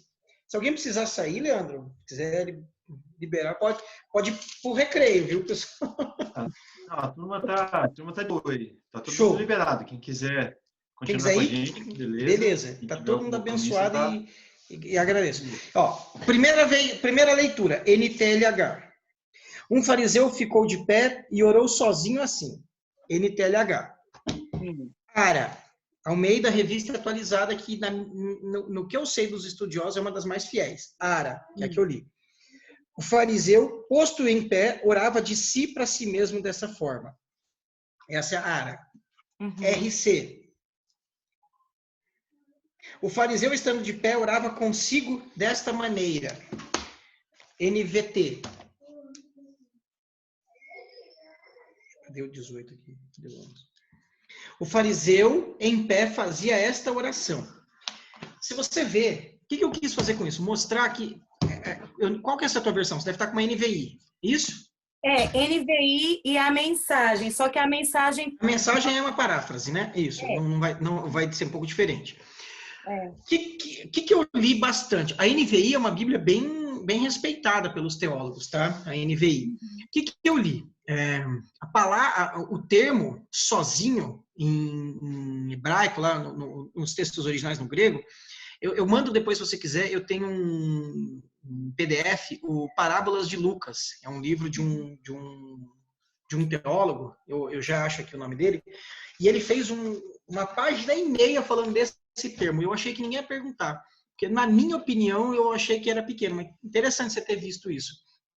Se alguém precisar sair, Leandro, quiser liberar, pode ir pro recreio, viu, pessoal? A turma tá de boa aí. Tá todo mundo liberado. Quem quiser continuar com a gente, beleza. Tá todo mundo abençoado e agradeço. Ó, primeira leitura, NTLH. Um fariseu ficou de pé e orou sozinho assim. NTLH. Ara, Almeida, revista atualizada, que no que eu sei dos estudiosos é uma das mais fiéis. Ara, que é a que eu li. O fariseu, posto em pé, orava de si para si mesmo dessa forma. Essa é a Ara. RC. O fariseu, estando de pé, orava consigo desta maneira. NVT. Cadê o 18 aqui? Cadê o 11? O fariseu, em pé, fazia esta oração. Se você vê, o que eu quis fazer com isso? Mostrar que... Qual que é essa tua versão? Você deve estar com uma NVI. Isso? NVI e a mensagem. Só que a mensagem... A mensagem é uma paráfrase, né? Isso. Não vai ser um pouco diferente. O que eu li bastante? A NVI é uma Bíblia bem respeitada pelos teólogos, tá? A NVI. O que eu li? O termo sozinho, em hebraico, lá nos textos originais no grego, eu mando depois, se você quiser, eu tenho um PDF, o Parábolas de Lucas. É um livro de um teólogo, eu já acho aqui o nome dele, e ele fez uma página e meia falando desse termo. Eu achei que ninguém ia perguntar, porque na minha opinião eu achei que era pequeno, mas interessante você ter visto isso,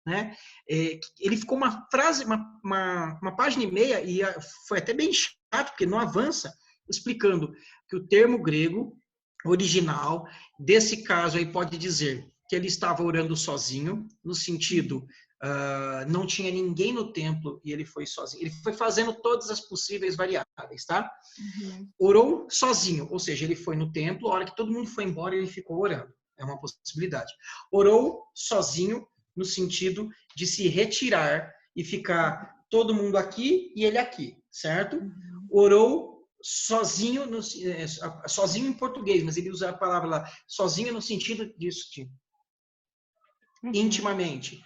né? Ele ficou uma página e meia, e foi até bem chato, porque não avança, explicando que o termo grego original, desse caso aí, pode dizer que ele estava orando sozinho, no sentido, não tinha ninguém no templo e ele foi sozinho. Ele foi fazendo todas as possíveis variáveis, tá? Orou sozinho, ou seja, ele foi no templo, a hora que todo mundo foi embora, ele ficou orando. É uma possibilidade. Orou sozinho, no sentido de se retirar e ficar todo mundo aqui e ele aqui, certo? Orou sozinho, sozinho em português, mas ele usa a palavra lá, sozinho no sentido disso, intimamente.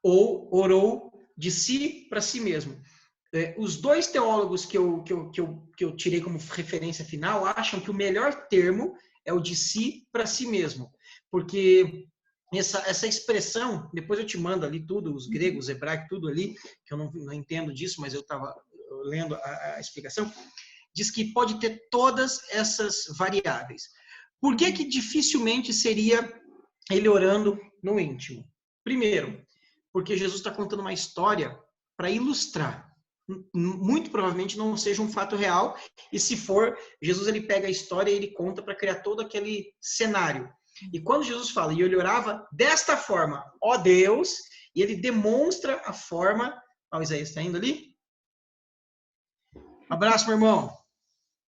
Ou orou de si para si mesmo. Os dois teólogos que eu tirei como referência final acham que o melhor termo é o de si para si mesmo, porque essa expressão, depois eu te mando ali tudo, os gregos, hebraico, tudo ali, que eu não entendo disso, mas eu estava lendo a explicação, diz que pode ter todas essas variáveis. Por que dificilmente seria ele orando no íntimo? Primeiro, porque Jesus está contando uma história para ilustrar. Muito provavelmente não seja um fato real, e se for, Jesus ele pega a história e ele conta para criar todo aquele cenário. E quando Jesus fala, e ele orava desta forma, ó Deus, e ele demonstra a forma... Ó, Isaías está indo ali? Abraço, meu irmão.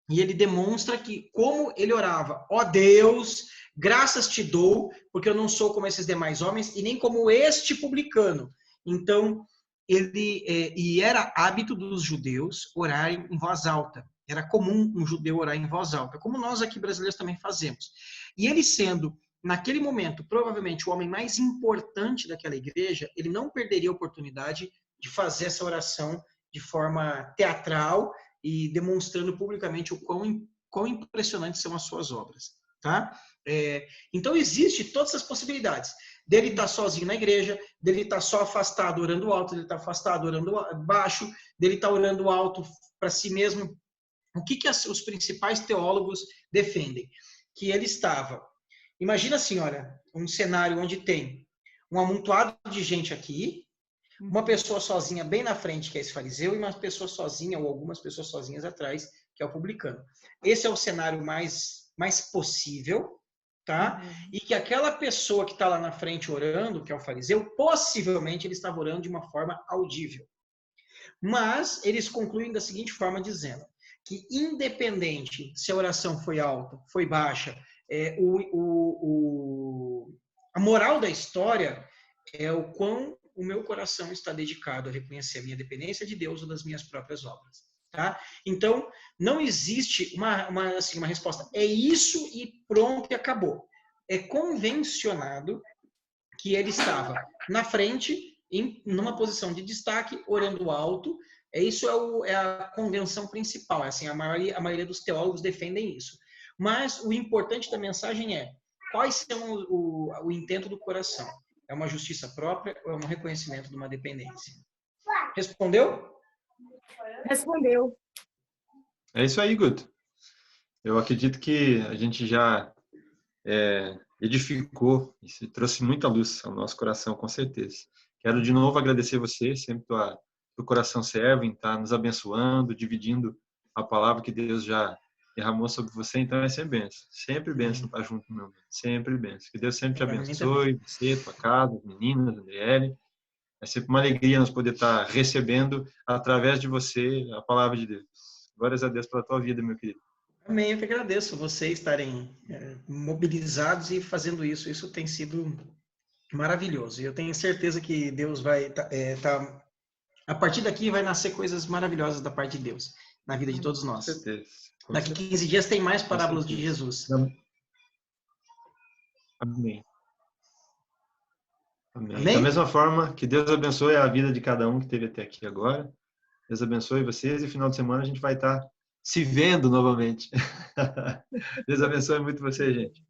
E ele demonstra que como ele orava, ó Deus, graças te dou, porque eu não sou como esses demais homens, e nem como este publicano. Então, e era hábito dos judeus orarem em voz alta. Era comum um judeu orar em voz alta, como nós aqui brasileiros também fazemos. E ele sendo, naquele momento, provavelmente o homem mais importante daquela igreja, ele não perderia a oportunidade de fazer essa oração de forma teatral e demonstrando publicamente o quão impressionantes são as suas obras. Tá? Então, existe todas as possibilidades. Dele estar sozinho na igreja, dele estar só afastado orando alto, dele estar afastado orando baixo, dele estar orando alto para si mesmo. O que os principais teólogos defendem? Que ele estava... Imagina assim, olha, um cenário onde tem um amontoado de gente aqui, uma pessoa sozinha bem na frente, que é esse fariseu, e uma pessoa sozinha, ou algumas pessoas sozinhas atrás, que é o publicano. Esse é o cenário mais possível, tá? E que aquela pessoa que está lá na frente orando, que é o fariseu, possivelmente ele estava orando de uma forma audível. Mas eles concluem da seguinte forma, dizendo que independente se a oração foi alta, foi baixa, a moral da história é o quão o meu coração está dedicado a reconhecer a minha dependência de Deus ou das minhas próprias obras. Tá? Então, não existe uma resposta. É isso e pronto e acabou. É convencionado que ele estava na frente, numa posição de destaque, orando alto. Isso é a convenção principal. Assim, a maioria dos teólogos defendem isso. Mas o importante da mensagem é quais são o intento do coração. É uma justiça própria ou é um reconhecimento de uma dependência? Respondeu? Respondeu. É isso aí, Guto. Eu acredito que a gente já edificou e trouxe muita luz ao nosso coração, com certeza. Quero de novo agradecer você, sempre do coração servo, em estar nos abençoando, dividindo a palavra que Deus já derramou sobre você. Então é sempre bênção estar junto, meu amigo. Sempre bênção. Que Deus sempre te abençoe, você, tua casa, as meninas, Andriele. É sempre uma alegria nós poder estar recebendo, através de você, a palavra de Deus. Glórias a Deus pela tua vida, meu querido. Amém, eu que agradeço vocês estarem mobilizados e fazendo isso. Isso tem sido maravilhoso. E eu tenho certeza que Deus vai a partir daqui vai nascer coisas maravilhosas da parte de Deus na vida de todos nós. Com certeza. Daqui 15 dias tem mais parábolas de Jesus. Amém. Amém. Amém? Da mesma forma, que Deus abençoe a vida de cada um que esteve até aqui agora. Deus abençoe vocês e final de semana a gente vai estar se vendo novamente. Deus abençoe muito você, gente.